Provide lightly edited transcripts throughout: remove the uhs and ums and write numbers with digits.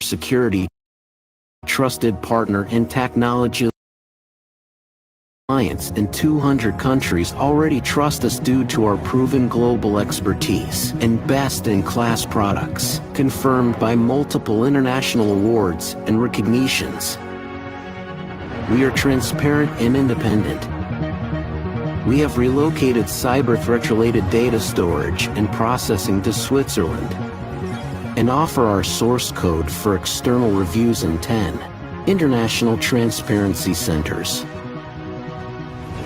security, trusted partner in technology. Clients in 200 countries already trust us due to our proven global expertise and best-in-class products, confirmed by multiple international awards and recognitions. We are transparent and independent. We have relocated cyber threat-related data storage and processing to Switzerland and offer our source code for external reviews in 10 international transparency centers.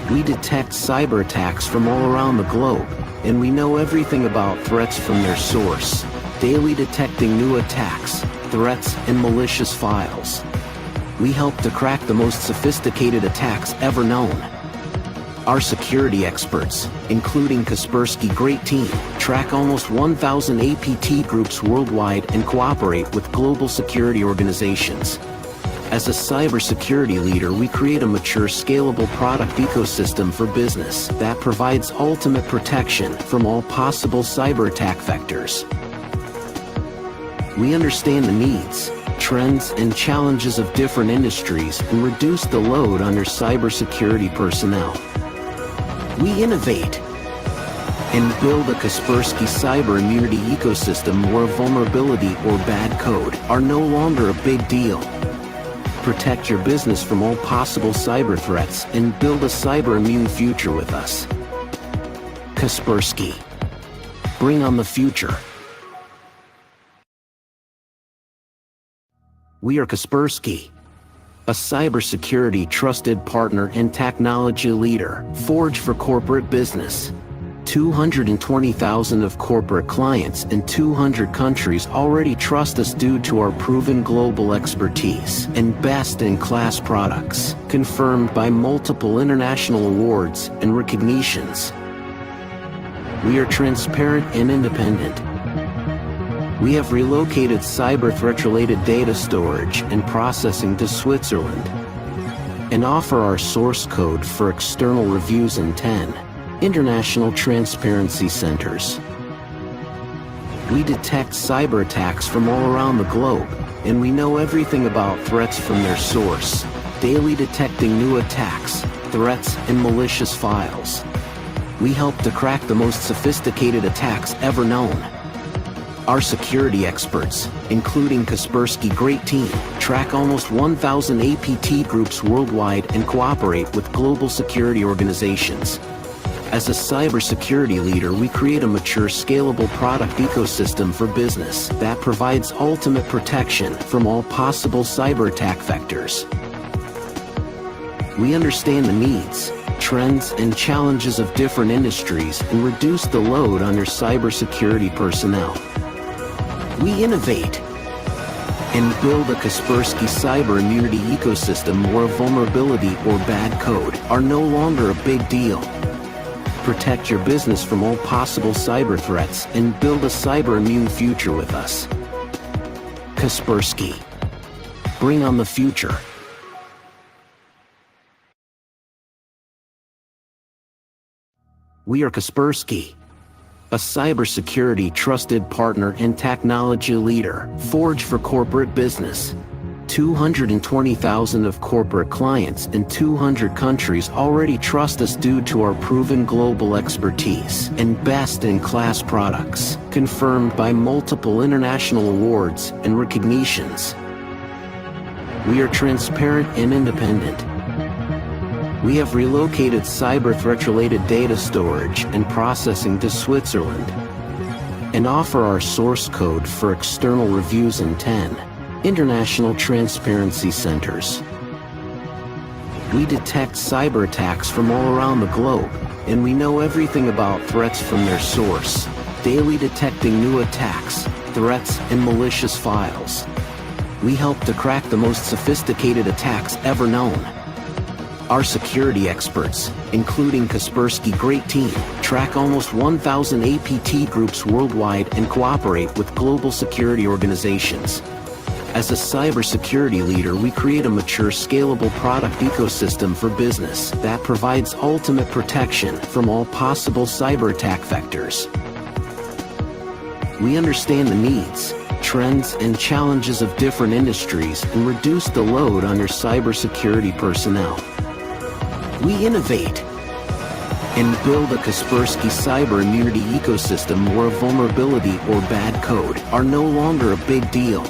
We detect cyber attacks from all around the globe, and we know everything about threats from their source, daily detecting new attacks, threats, and malicious files. We help to crack the most sophisticated attacks ever known. Our security experts, including Kaspersky great team, track almost 1,000 APT groups worldwide and cooperate with global security organizations. As a cybersecurity leader, we create a mature, scalable product ecosystem for business that provides ultimate protection from all possible cyber attack vectors. We understand the needs, trends, and challenges of different industries and reduce the load on your cybersecurity personnel. We innovate and build a Kaspersky cyber immunity ecosystem where vulnerability or bad code are no longer a big deal. Protect your business from all possible cyber threats and build a cyber immune future with us. Kaspersky. Bring on the future. We are Kaspersky, a cybersecurity trusted partner and technology leader, forged for corporate business. 220,000 of corporate clients in 200 countries already trust us due to our proven global expertise and best-in-class products, confirmed by multiple international awards and recognitions. We are transparent and independent. We have relocated cyber threat-related data storage and processing to Switzerland and offer our source code for external reviews in 10 international transparency centers. We detect cyber attacks from all around the globe, and we know everything about threats from their source, daily detecting new attacks, threats, and malicious files. We help to crack the most sophisticated attacks ever known. Our security experts, including Kaspersky great team, track almost 1,000 APT groups worldwide and cooperate with global security organizations. As a cybersecurity leader, we create a mature, scalable product ecosystem for business that provides ultimate protection from all possible cyber attack vectors. We understand the needs, trends, and challenges of different industries and reduce the load on your cybersecurity personnel. We innovate and build a Kaspersky cyber immunity ecosystem where vulnerability or bad code are no longer a big deal. Protect your business from all possible cyber threats and build a cyber immune future with us. Kaspersky. Bring on the future. We are Kaspersky, a cybersecurity trusted partner and technology leader, forged for corporate business. 220,000 of corporate clients in 200 countries already trust us due to our proven global expertise and best-in-class products, confirmed by multiple international awards and recognitions. We are transparent and independent. We have relocated cyber threat-related data storage and processing to Switzerland and offer our source code for external reviews in 10 international transparency centers. We detect cyber attacks from all around the globe, and we know everything about threats from their source, daily detecting new attacks, threats, and malicious files. We help to crack the most sophisticated attacks ever known. Our security experts, including Kaspersky great team, track almost 1,000 APT groups worldwide and cooperate with global security organizations. As a cybersecurity leader, we create a mature, scalable product ecosystem for business that provides ultimate protection from all possible cyber attack vectors. We understand the needs, trends and challenges of different industries and reduce the load on your cybersecurity personnel. We innovate and build a Kaspersky cyber immunity ecosystem where a vulnerability or bad code are no longer a big deal.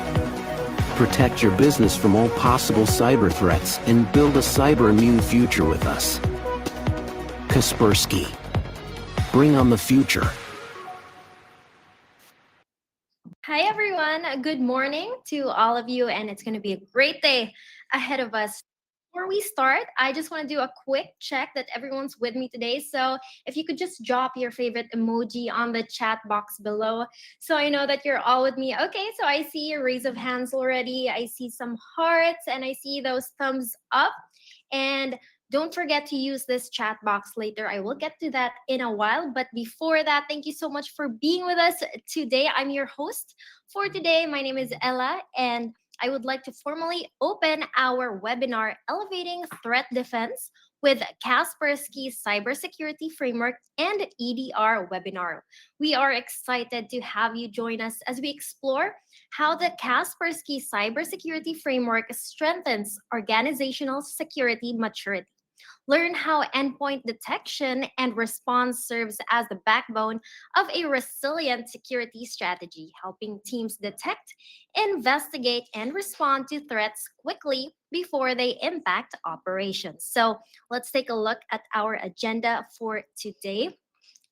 Protect your business from all possible cyber threats and build a cyber immune future with us. Kaspersky. Bring on the future. Hi, everyone. Good morning to all of you, and it's going to be a great day ahead of us. Before we start, I just want to do a quick check that everyone's with me today. So, if you could just drop your favorite emoji on the chat box below so I know that you're all with me. Okay, so I see a raise of hands already. I see some hearts, and I see those thumbs up. And don't forget to use this chat box later. I will get to that in a while. But before that, thank you so much for being with us today. I'm your host for today. My name is Ella, and I would like to formally open our webinar, Elevating Threat Defense with Kaspersky Cybersecurity Framework and EDR webinar. We are excited to have you join us as we explore how the Kaspersky Cybersecurity Framework strengthens organizational security maturity. Learn how endpoint detection and response serves as the backbone of a resilient security strategy, helping teams detect, investigate, and respond to threats quickly before they impact operations. So let's take a look at our agenda for today.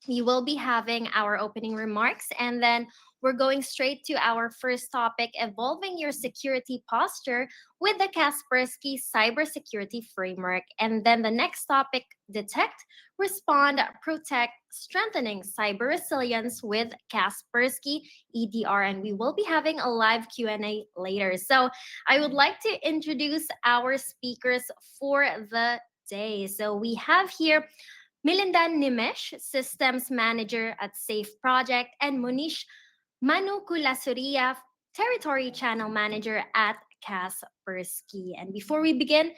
We will be having our opening remarks, and then we're going straight to our first topic, evolving your security posture with the Kaspersky cybersecurity framework. And then the next topic, detect, respond, protect, strengthening cyber resilience with Kaspersky EDR. And we will be having a live Q&A later. So I would like to introduce our speakers for the day. So we have here Milindan Nimesh, Systems Manager at Safe Project, and Monish Manukulasuria, Territory Channel Manager at Kaspersky. And before we begin,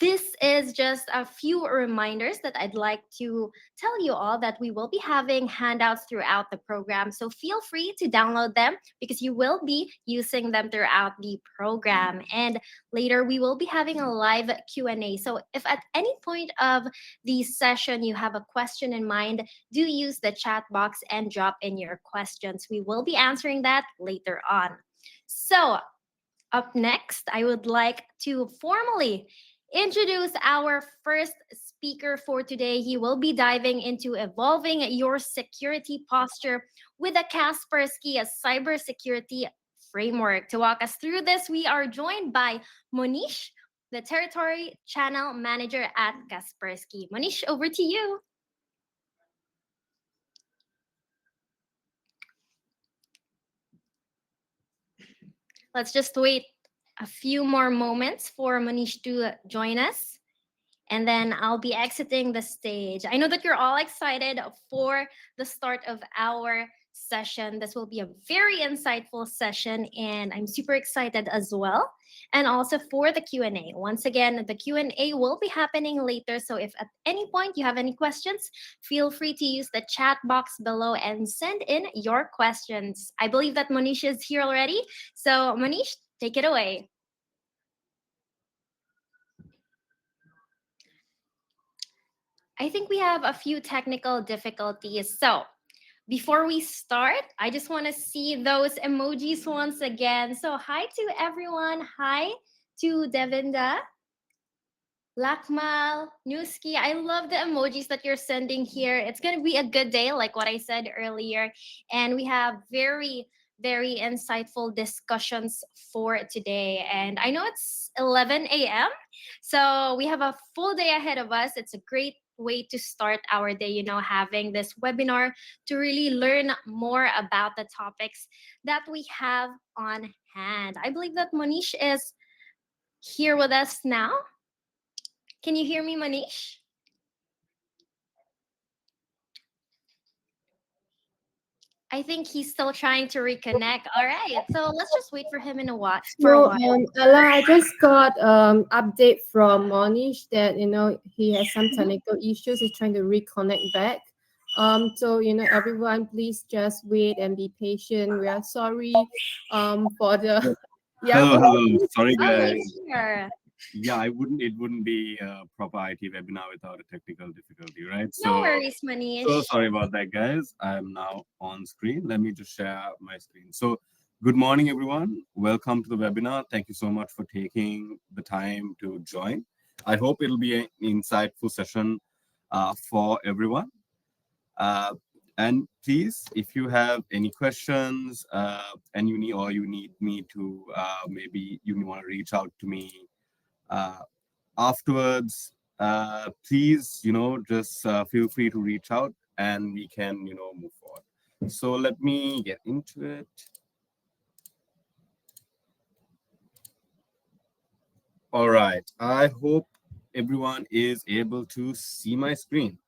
this is just a few reminders that I'd like to tell you all that we will be having handouts throughout the program. So feel free to download them because you will be using them throughout the program. And later we will be having a live Q&A. So if at any point of the session you have a question in mind, do use the chat box and drop in your questions. We will be answering that later on. So up next, I would like to formally introduce our first speaker for today. He will be diving into evolving your security posture with a Kaspersky a cybersecurity framework. To walk us through this, we are joined by Monish, the Territory Channel Manager at Kaspersky. Monish, over to you. Let's just wait a few more moments for Manish to join us. And then I'll be exiting the stage. I know that you're all excited for the start of our session. This will be a very insightful session, and I'm super excited as well. And also for the Q&A. Once again, the Q&A will be happening later. So if at any point you have any questions, feel free to use the chat box below and send in your questions. I believe that Monish is here already. So Monish, take it away. I think we have a few technical difficulties. So before we start, I just want to see those emojis once again. So hi to everyone. Hi to Devinda, Lakmal, Newski. I love the emojis that you're sending here. It's going to be a good day, like what I said earlier. And we have very insightful discussions for today. And I know it's 11 a.m. So we have a full day ahead of us. It's a great way to start our day, having this webinar to really learn more about the topics that we have on hand. I believe that Monish is here with us now. Can you hear me, Manish? I think he's still trying to reconnect. All right, so let's just wait for him for a No, while. Ella, I just got update from Monish that he has some technical issues. He's trying to reconnect back. So everyone, please just wait and be patient. We are sorry for the yeah Hello, for hello. the Sorry, Oh, we're guys. here. Yeah, I wouldn't. It wouldn't be a proper IT webinar without a technical difficulty, right? No So, worries, so Manish. sorry about that, guys. I'm now on screen. Let me just share my screen. So, good morning, everyone. Welcome to the webinar. Thank you so much for taking the time to join. I hope it'll be an insightful session for everyone. Uh, and please, if you have any questions and you need me to maybe you want to reach out to me uh, afterwards, please, just feel free to reach out and we can, move forward. So let me get into it. All right. I hope everyone is able to see my screen.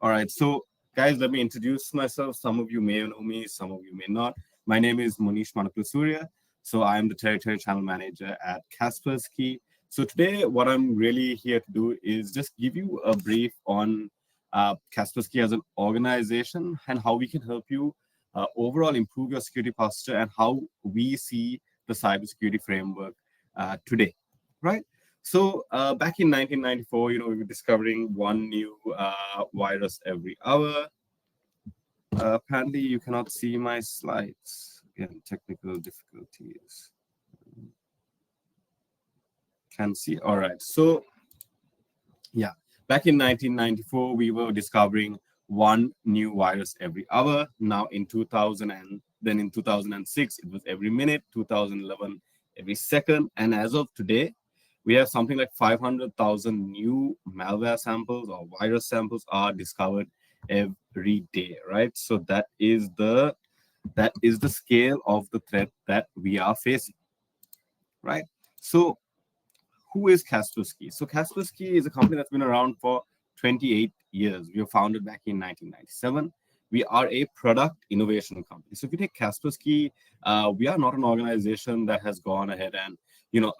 All right, so guys, let me introduce myself. Some of you may know me, some of you may not. My name is Monish Manaplasuriya. So I am the Territory Channel Manager at Kaspersky. So today, what I'm really here to do is just give you a brief on Kaspersky as an organization and how we can help you overall improve your security posture and how we see the cybersecurity framework today, right? So back in 1994, we were discovering one new virus every hour. Apparently, you cannot see my slides. Again, technical difficulties. Can see. All right. So yeah, back in 1994, we were discovering one new virus every hour. Now in 2000 and then in 2006, it was every minute. 2011, every second. And as of today, we have something like 500,000 new malware samples or virus samples are discovered every day, right? So that is the scale of the threat that we are facing, right? So who is Kaspersky? So Kaspersky is a company that's been around for 28 years. We were founded back in 1997. We are a product innovation company. So if you take Kaspersky, we are not an organization that has gone ahead and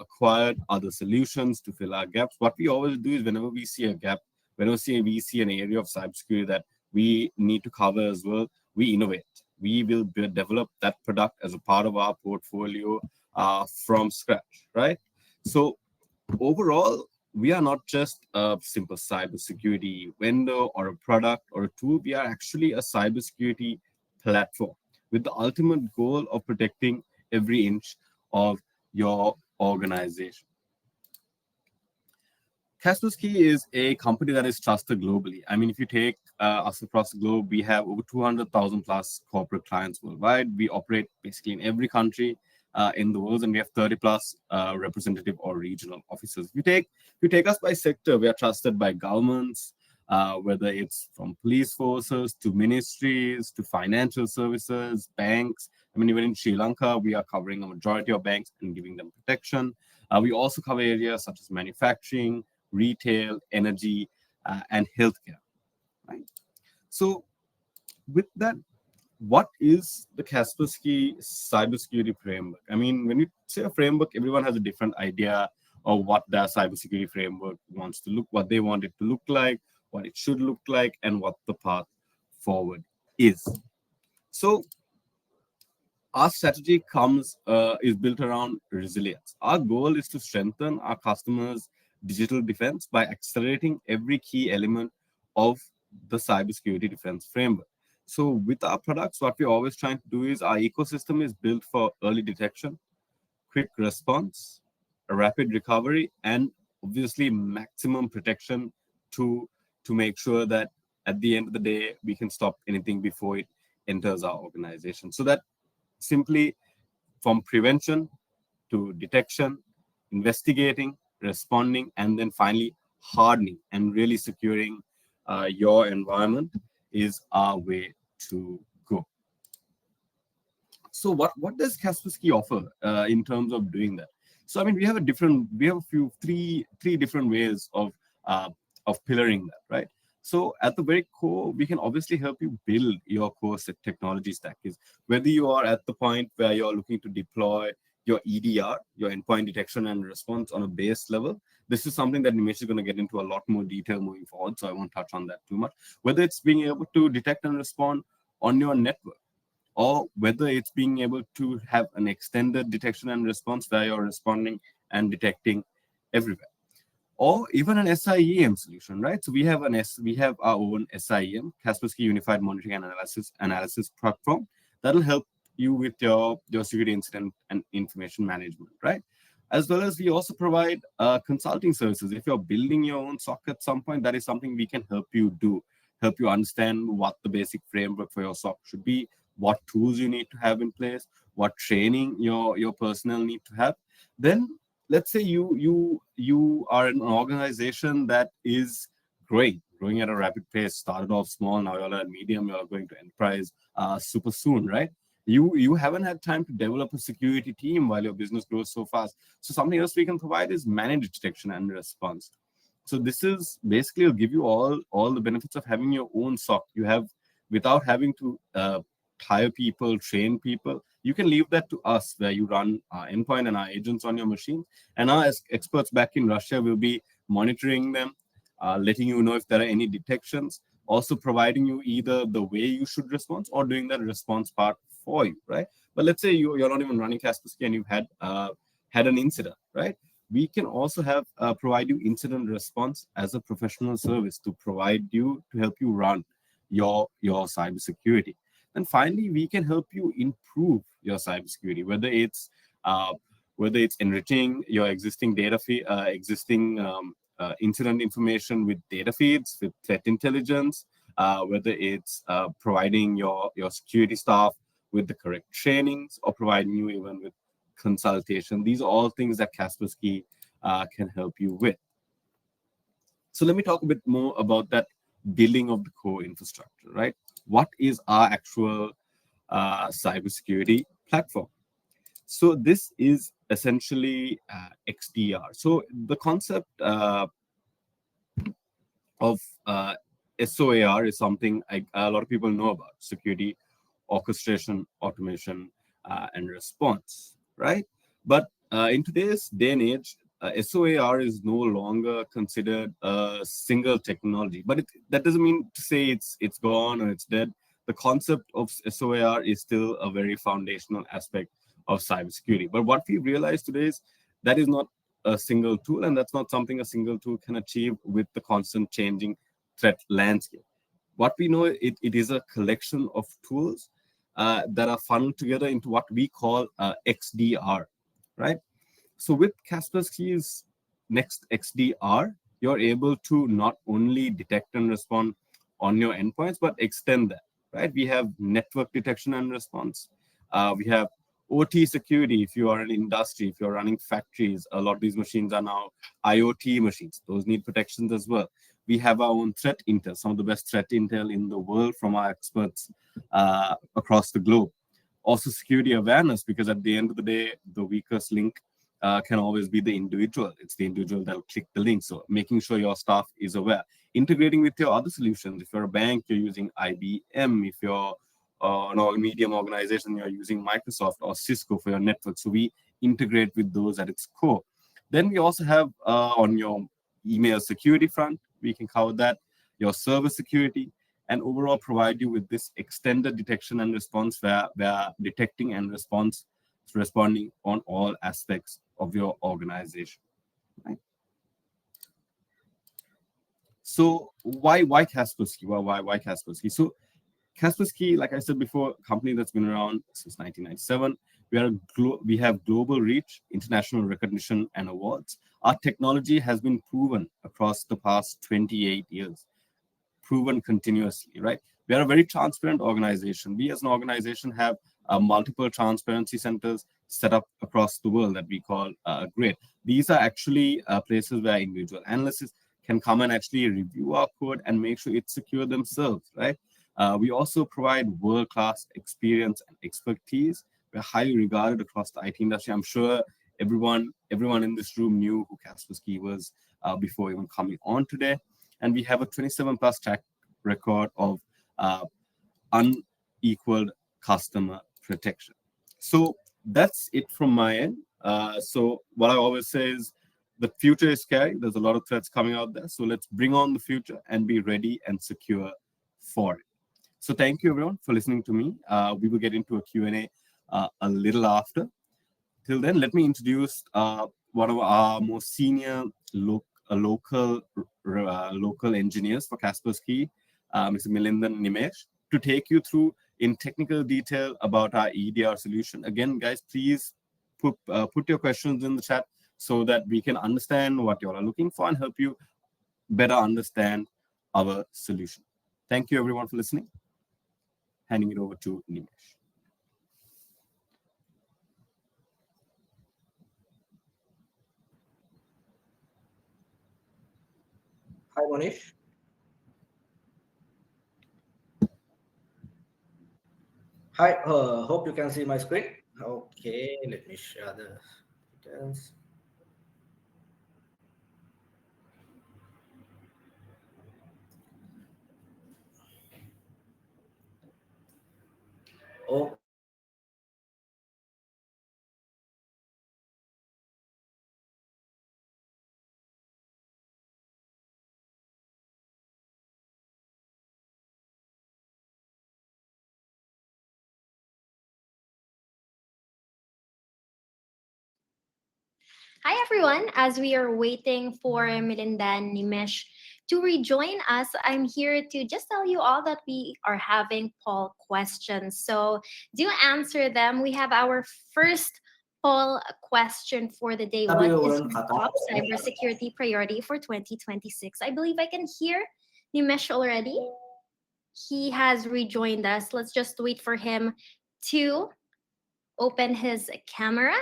acquired other solutions to fill our gaps. What we always do is whenever we see a gap, whenever we see an area of cybersecurity that we need to cover as well, we innovate. We will develop that product as a part of our portfolio from scratch, right? So overall, we are not just a simple cybersecurity vendor or a product or a tool. We are actually a cybersecurity platform with the ultimate goal of protecting every inch of your organization. Kaspersky is a company that is trusted globally. I mean, if you take us across the globe, we have over 200,000 plus corporate clients worldwide. We operate basically in every country in the world, and we have 30 plus representative or regional offices. If you take us by sector, we are trusted by governments, whether it's from police forces to ministries to financial services, banks. I mean, even in Sri Lanka, we are covering a majority of banks and giving them protection. We also cover areas such as manufacturing, retail, energy, and healthcare. Right. So, with that, what is the Kaspersky cybersecurity framework? I mean, when you say a framework, everyone has a different idea of what their cybersecurity framework wants to look, what they want it to look like, what it should look like, and what the path forward is. So, our strategy is built around resilience. Our goal is to strengthen our customers' digital defense by accelerating every key element of the cybersecurity defense framework. So, with our products, what we're always trying to do is our ecosystem is built for early detection, quick response, a rapid recovery, and obviously maximum protection to make sure that at the end of the day we can stop anything before it enters our organization. So that simply from prevention to detection, investigating, responding, and then finally hardening and really securing your environment is our way to go. So what does Kaspersky offer in terms of doing that? So I mean, we have a few three different ways of pillaring that, right? So at the very core, we can obviously help you build your core technology stack. Is whether you are at the point where you're looking to deploy your EDR, your endpoint detection and response on a base level. This is something that Nimesh is going to get into a lot more detail moving forward, so I won't touch on that too much. Whether it's being able to detect and respond on your network, or whether it's being able to have an extended detection and response where you're responding and detecting everywhere, or even an SIEM solution, right? So we have our own SIEM, Kaspersky Unified Monitoring and Analysis platform that'll help you with your security incident and information management, right? As well as we also provide consulting services. If you're building your own SOC at some point, that is something we can help you do, help you understand what the basic framework for your SOC should be, what tools you need to have in place, what training your personnel need to have. Then let's say you are an organization that is growing at a rapid pace, started off small, now you're at medium, you're going to enterprise super soon, right? You haven't had time to develop a security team while your business grows so fast. So something else we can provide is managed detection and response. So this is basically will give you all the benefits of having your own SOC. You have, without having to hire people, train people, you can leave that to us, where you run our endpoint and our agents on your machine, and our experts back in Russia will be monitoring them, letting you know if there are any detections, also providing you either the way you should respond or doing that response part for you, right? But let's say you're not even running Kaspersky and you've had an incident, right? We can also provide you incident response as a professional service to help you run your cybersecurity. And finally, we can help you improve your cybersecurity, whether it's enriching your existing incident information with data feeds, with threat intelligence, whether it's providing your security staff with the correct trainings, or providing you even with consultation. These are all things that Kaspersky can help you with. So let me talk a bit more about that building of the core infrastructure, right? What is our actual cybersecurity platform? So this is essentially XDR. So the concept of SOAR is something a lot of people know about: security, orchestration, automation, and response, right? But in today's day and age, SOAR is no longer considered a single technology. But that doesn't mean to say it's gone or it's dead. The concept of SOAR is still a very foundational aspect of cybersecurity. But what we realize today is that is not a single tool, and that's not something a single tool can achieve with the constant changing threat landscape. What we know, it is a collection of tools that are funneled together into what we call XDR, right? So with Kaspersky's Next XDR, you're able to not only detect and respond on your endpoints, but extend that, right? We have network detection and response. We have OT security. If you are an industry, if you're running factories, a lot of these machines are now IoT machines. Those need protections as well. We have our own threat intel, some of the best threat intel in the world from our experts across the globe. Also security awareness, because at the end of the day, the weakest link can always be the individual. It's the individual that'll click the link. So making sure your staff is aware. Integrating with your other solutions. If you're a bank, you're using IBM. If you're an medium organization, you're using Microsoft or Cisco for your network. So we integrate with those at its core. Then we also have on your email security front, we can cover that, your server security, and overall provide you with this extended detection and response where detecting and responding on all aspects of your organization. Right? So why Kaspersky? Well, why Kaspersky? So Kaspersky, like I said before, a company that's been around since 1997. We have global reach, international recognition, and awards. Our technology has been proven across the past 28 years, proven continuously, right? We are a very transparent organization. We as an organization have multiple transparency centers set up across the world that we call GRID. These are actually places where individual analysts can come and actually review our code and make sure it's secure themselves, right? We also provide world-class experience and expertise. We're highly regarded across the IT industry. I'm sure everyone in this room knew who Kaspersky was before even coming on today. And we have a 27+ track record of unequaled customer protection. So that's it from my end. So what I always say is the future is scary. There's a lot of threats coming out there. So let's bring on the future and be ready and secure for it. So thank you everyone for listening to me. We will get into a Q&A a little after. Till then, let me introduce one of our most senior local engineers for Kaspersky, Mr. Milindan Nimesh, to take you through in technical detail about our EDR solution. Again, guys, please put your questions in the chat so that we can understand what you all are looking for and help you better understand our solution. Thank you everyone for listening. Handing it over to Nimesh. Hi, Monish. Hi, hope you can see my screen. Okay, let me share the details. Hi, everyone. As we are waiting for Melinda and Nimesh to rejoin us, I'm here to just tell you all that we are having poll questions. So do answer them. We have our first poll question for the day. What is your top cybersecurity priority for 2026? I believe I can hear Nimesh already. He has rejoined us. Let's just wait for him to open his camera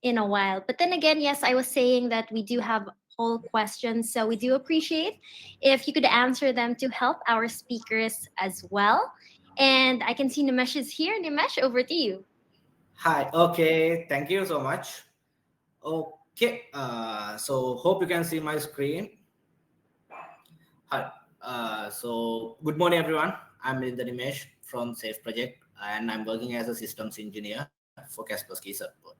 in a while. But then again, yes, I was saying that we do have poll questions. So we do appreciate if you could answer them to help our speakers as well. And I can see Nimesh is here. Nimesh, over to you. Hi. Okay. Thank you so much. Okay. So hope you can see my screen. Hi. So good morning, everyone. I'm Melinda Nimesh from Safe Project, and I'm working as a systems engineer for Kaspersky support.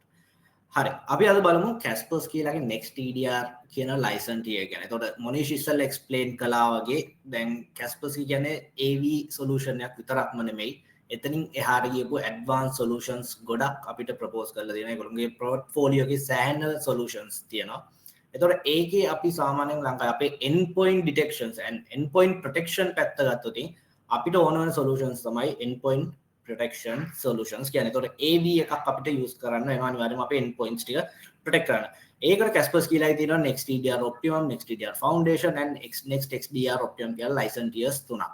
හරි අපි අද බලමු Kaspersky ලගේ next EDR කියන license tier ගැන. එතකොට මොනිෂ් ඉස්සෙල්ලා explain කළා වගේ දැන් Kaspersky කියන්නේ AV solution එකක් විතරක්ම නෙමෙයි. එතනින් එහාට ගියපු advanced solutions ගොඩක් අපිට propose කරලා දෙනවා. ඒගොල්ලෝගේ portfolio එකේ සෑහෙන solutions තියෙනවා. එතකොට ඒකේ අපි සාමාන්‍යයෙන් ලංකාවේ අපේ endpoint detections and endpoint protection පැත්ත ගත්තොත් අපිට ඕන වෙන solutions තමයි endpoint protection solutions කියන්නේ. ඒතකොට AV එකක් අපිට use කරන්න වෙනවා අනිවාර්යයෙන්ම අපේ endpoints ටික protect කරන්න. ඒකට Kaspersky ලයි තියෙනවා next EDR optimum, next EDR foundation and next XDR optimum කියලා license tiers තුනක්.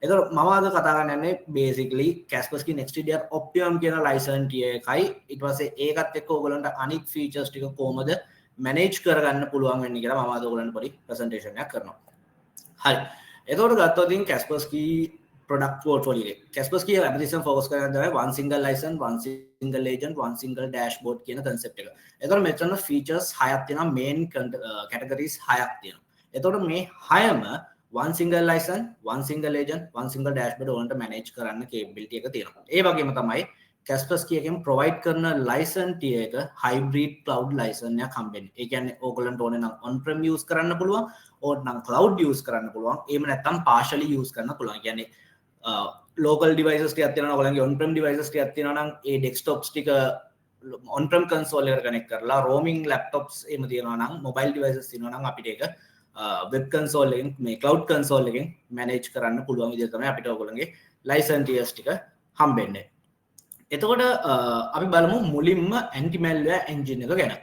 එතකොට මම අද කතා කරන්න යන්නේ basically Kaspersky next EDR optimum කියන license tier එකයි. ඊට පස්සේ ඒකත් එක්ක ඕගලන්ට අනිත් features ටික කොහොමද manage කරගන්න පුළුවන් වෙන්නේ කියලා මම අද ඕගලන්ට පොඩි presentation එකක් කරනවා. හරි. එතකොට ගත්තොත් Kaspersky product portfolio. Kaspersky application focus කරන දේ one single license, one single agent, one single dashboard කියන concept එක. එතකොට මෙතන features 6ක් තියෙනවා, main categories 6ක් තියෙනවා. එතකොට මේ 6ම one single license, one single agent, one single dashboard වලට manage කරන්න capability එක තියෙනවා. ඒ වගේම තමයි Kaspersky එකෙන් provide කරන license tier එක hybrid cloud license එකක් හම්බෙන්නේ. ඒ කියන්නේ ඕගොල්ලන්ට ඕනේ නම් on-prem use කරන්න පුළුවන්, ඕන නම් cloud use කරන්න පුළුවන්. එහෙම නැත්නම් partially use කරන්න පුළුවන්. ඒ කියන්නේ local devices ටිකක් තියෙනවා ඔයගොල්ලන්ගේ on-prem devices ටිකක් තියෙනවා නම් ඒ desktops ටික on-prem console එකට connect කරලා roaming laptops එහෙම තියෙනවා නම් mobile devices තියෙනවා නම් අපිට ඒක web console එකෙන් මේ cloud console එකෙන් manage කරන්න පුළුවන් විදිහ තමයි අපිට ඔයගොල්ලන්ගේ license tiers ටික හම්බෙන්නේ. එතකොට අපි බලමු මුලින්ම anti malware engine එක ගැන.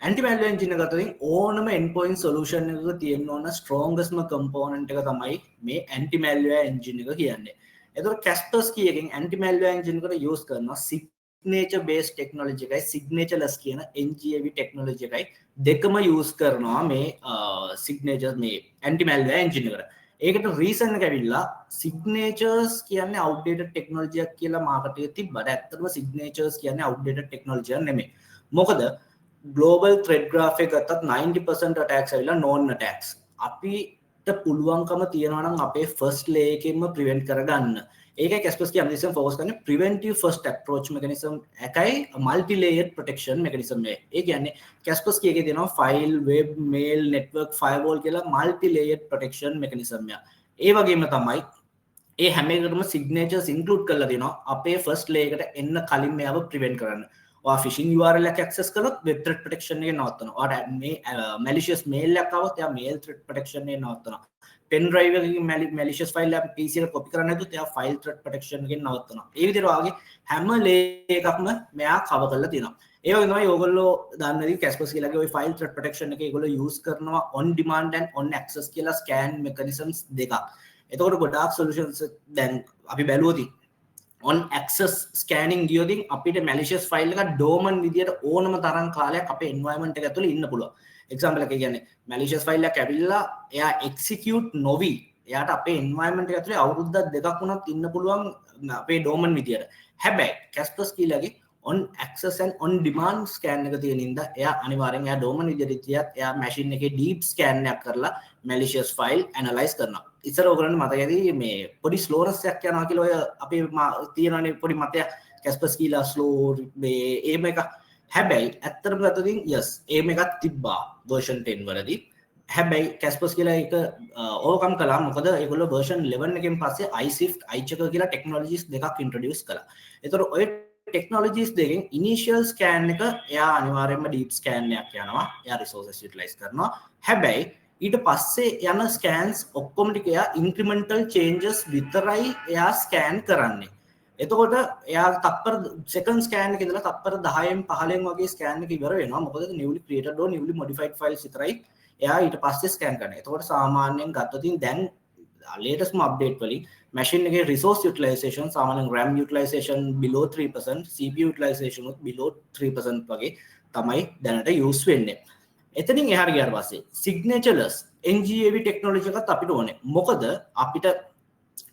anti malware engine එක අතරින් ඕනම endpoint solution එකක තියෙන්න ඕන strongestම component එක තමයි මේ anti malware engine එක කියන්නේ. එතකොට Kaspersky එකෙන් anti malware engine එකට use කරනවා signature based technology එකයි signatureless කියන NGAV technology එකයි දෙකම use කරනවා මේ signature මේ anti malware engine එකට. ඒකට reason එක ඇවිල්ලා signatures කියන්නේ outdated technology එකක් කියලා මාකට් එකේ තිබ්බට ඇත්තටම signatures කියන්නේ outdated technology එකක් නෙමෙයි. මොකද global threat graph එක ගත්තත් 90% attacks ඇවිල්ලා known attacks. අපිට පුළුවන්කම තියනවා නම් අපේ first layer එකෙන්ම prevent කරගන්න. ඒකයි Kaspersky හැමදෙස්සම focus කරන්නේ preventive first approach mechanism එකයි multi layered protection mechanism එක. ඒ කියන්නේ Kaspersky එකේ තියෙනවා file web mail network firewall කියලා multi layered protection mechanism එක. ඒ වගේම තමයි ඒ හැම එකකටම signatures include කරලා දෙනවා අපේ first layer එකට එන්න කලින් මෙයාව prevent කරන්න. ඔයා phishing URL එක access කළොත් web threat protection එක නවත්තනවා. ඔයාට මේ malicious mail එකක් ආවොත් එයා mail threat protection එක නවත්තනවා. pen drive එකකින් malicious file එක PC එකට copy කරන්න හැදුවොත් එයා file threat protection එකෙන් නවත්තනවා. ඒ විදිහට ඔයාගේ හැම layer එකක්ම මෙයා cover කරලා තියෙනවා. ඒ වගේ තමයි ඕගොල්ලෝ දන්නදී Kaspersky ලගේ ওই file threat protection එක ඒගොල්ලෝ use කරනවා on demand and on access කියලා scan mechanisms දෙකක්. එතකොට ගොඩාක් solutions දැන් අපි බැලුවොත් on access scanning ගියොතින් අපිට malicious file එක dormant විදියට ඕනම තරම් කාලයක් අපේ environment එක ඇතුලේ ඉන්න පුළුවන්. example එක කියන්නේ malicious file එකක් ඇවිල්ලා එයා execute නොවි එයාට අපේ environment එක ඇතුලේ අවුරුද්දක් දෙකක් වුණත් ඉන්න පුළුවන් අපේ dormant විදියට. හැබැයි Kaspersky ලගේ on access and on demand scan එක තියෙන ඉඳ එයා අනිවාර්යෙන් එයා dormant විදියට තියත් එයා machine එකේ deep scan එකක් කරලා malicious file analyze කරනවා. ඉතර ඔයගොල්ලන්ට මතකයි මේ පොඩි slowness එකක් යනවා කියලා ඔය අපේ තියෙනනේ පොඩි මතයක් Kaspersky ලා slow මේ එහෙම එක. හැබැයි ඇත්තටම ගත්තොත් yes එහෙම එකක් තිබ්බා version 10 වලදී. හැබැයි Kaspersky ලා ඒක overcome කළා. මොකද ඒගොල්ලෝ version 11 එකෙන් පස්සේ iShift iChecker කියලා technologies දෙකක් introduce කළා. ඒතර ඔය technologies දෙකෙන් initial scan එක එයා අනිවාර්යයෙන්ම deep scan එකක් යනවා. එයා resources utilize කරනවා. හැබැයි ඊට පස්සේ යන scans ඔක්කොම ටික එයා incremental changes විතරයි එයා scan කරන්නේ. එතකොට එයා තප්පර second scan එකේ ඉඳලා තප්පර 10න් 15න් වගේ scan එක ඉවර වෙනවා. මොකද newly created or newly modified files විතරයි එයා ඊට පස්සේ scan කරන්නේ. එතකොට සාමාන්‍යයෙන් ගත්තොත් දැන් latest update වලින් machine එකේ resource utilization සාමාන්‍යයෙන් RAM utilization below 3%, CPU utilization උත් below 3% වගේ තමයි දැනට use වෙන්නේ. එතනින් එහාට ගියාට පස්සේ signatureless NGAV technology එකත් අපිට ඕනේ. මොකද අපිට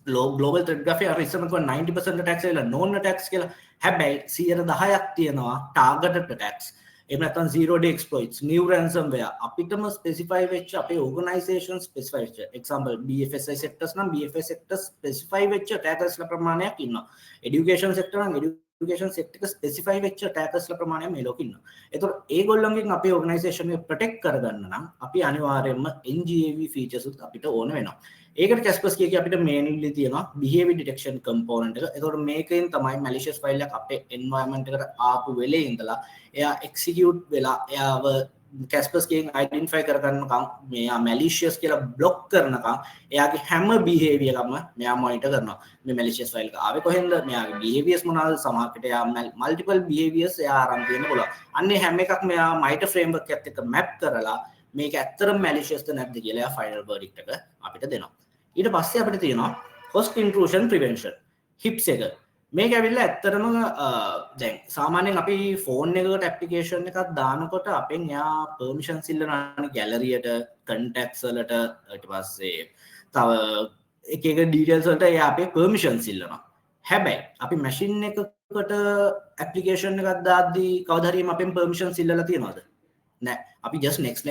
global threat graph එක ඉස්සරම කිව්වා 90% attacks කියලා known attacks කියලා. හැබැයි 10%ක් තියෙනවා targeted attacks. එහෙම නැත්නම් zero day exploits, new ransomware අපිටම specify වෙච්ච අපේ organization specify වෙච්ච example BFSI sectors නම් BFSI sectors specify වෙච්ච attackers ලා ප්‍රමාණයක් ඉන්නවා. education sector නම් education sector එක specify වෙච්ච attackers ලා ප්‍රමාණයක් මේ ලෝකෙ ඉන්නවා. ඒතකොට ඒගොල්ලන්ගෙන් අපේ organization එක protect කරගන්න නම් අපි අනිවාර්යයෙන්ම NGAV features උත් අපිට ඕන වෙනවා. ඒකට Kaspersky එකේ අපිට mainly තියෙනවා behavior detection component එක. ඒතකොට මේකෙන් තමයි malicious file එක අපේ environment එකට ආපු වෙලේ ඉඳලා එයා execute වෙලා එයාව Kaspersky එකෙන් identify කරගන්නකම් මෙයා malicious කියලා block කරනකම් එයාගේ හැම behavior එකම මෙයා monitor කරනවා. මේ malicious file එක ආවේ කොහෙන්ද? මෙයාගේ behaviors මොනවාද? සමහරකට එයා multiple behaviors එයා ආරම්භ වෙන්න පුළුවන්. අන්නේ හැම එකක්ම එයා MITRE framework එකත් එක්ක map කරලා මේක ඇත්තටම malicious ද නැද්ද කියලා එයා final verdict එක අපිට දෙනවා. ඊට පස්සේ අපිට තියෙනවා host intrusion prevention HIPS එක. මේක ඇවිල්ලා ඇත්තටම දැන් සාමාන්‍යයෙන් අපි ෆෝන් එකකට ඇප්ලිකේෂන් එකක් දානකොට අපෙන් එයා permissions ඉල්ලනවානේ ගැලරියට contacts වලට ඊට පස්සේ තව එක එක details වලට එයා අපේ permissions ඉල්ලනවා. හැබැයි අපි machine එකකට ඇප්ලිකේෂන් එකක් දාද්දී කවදා හරි අපෙන් permissions ඉල්ලලා තියනවද? නෑ. අපි just next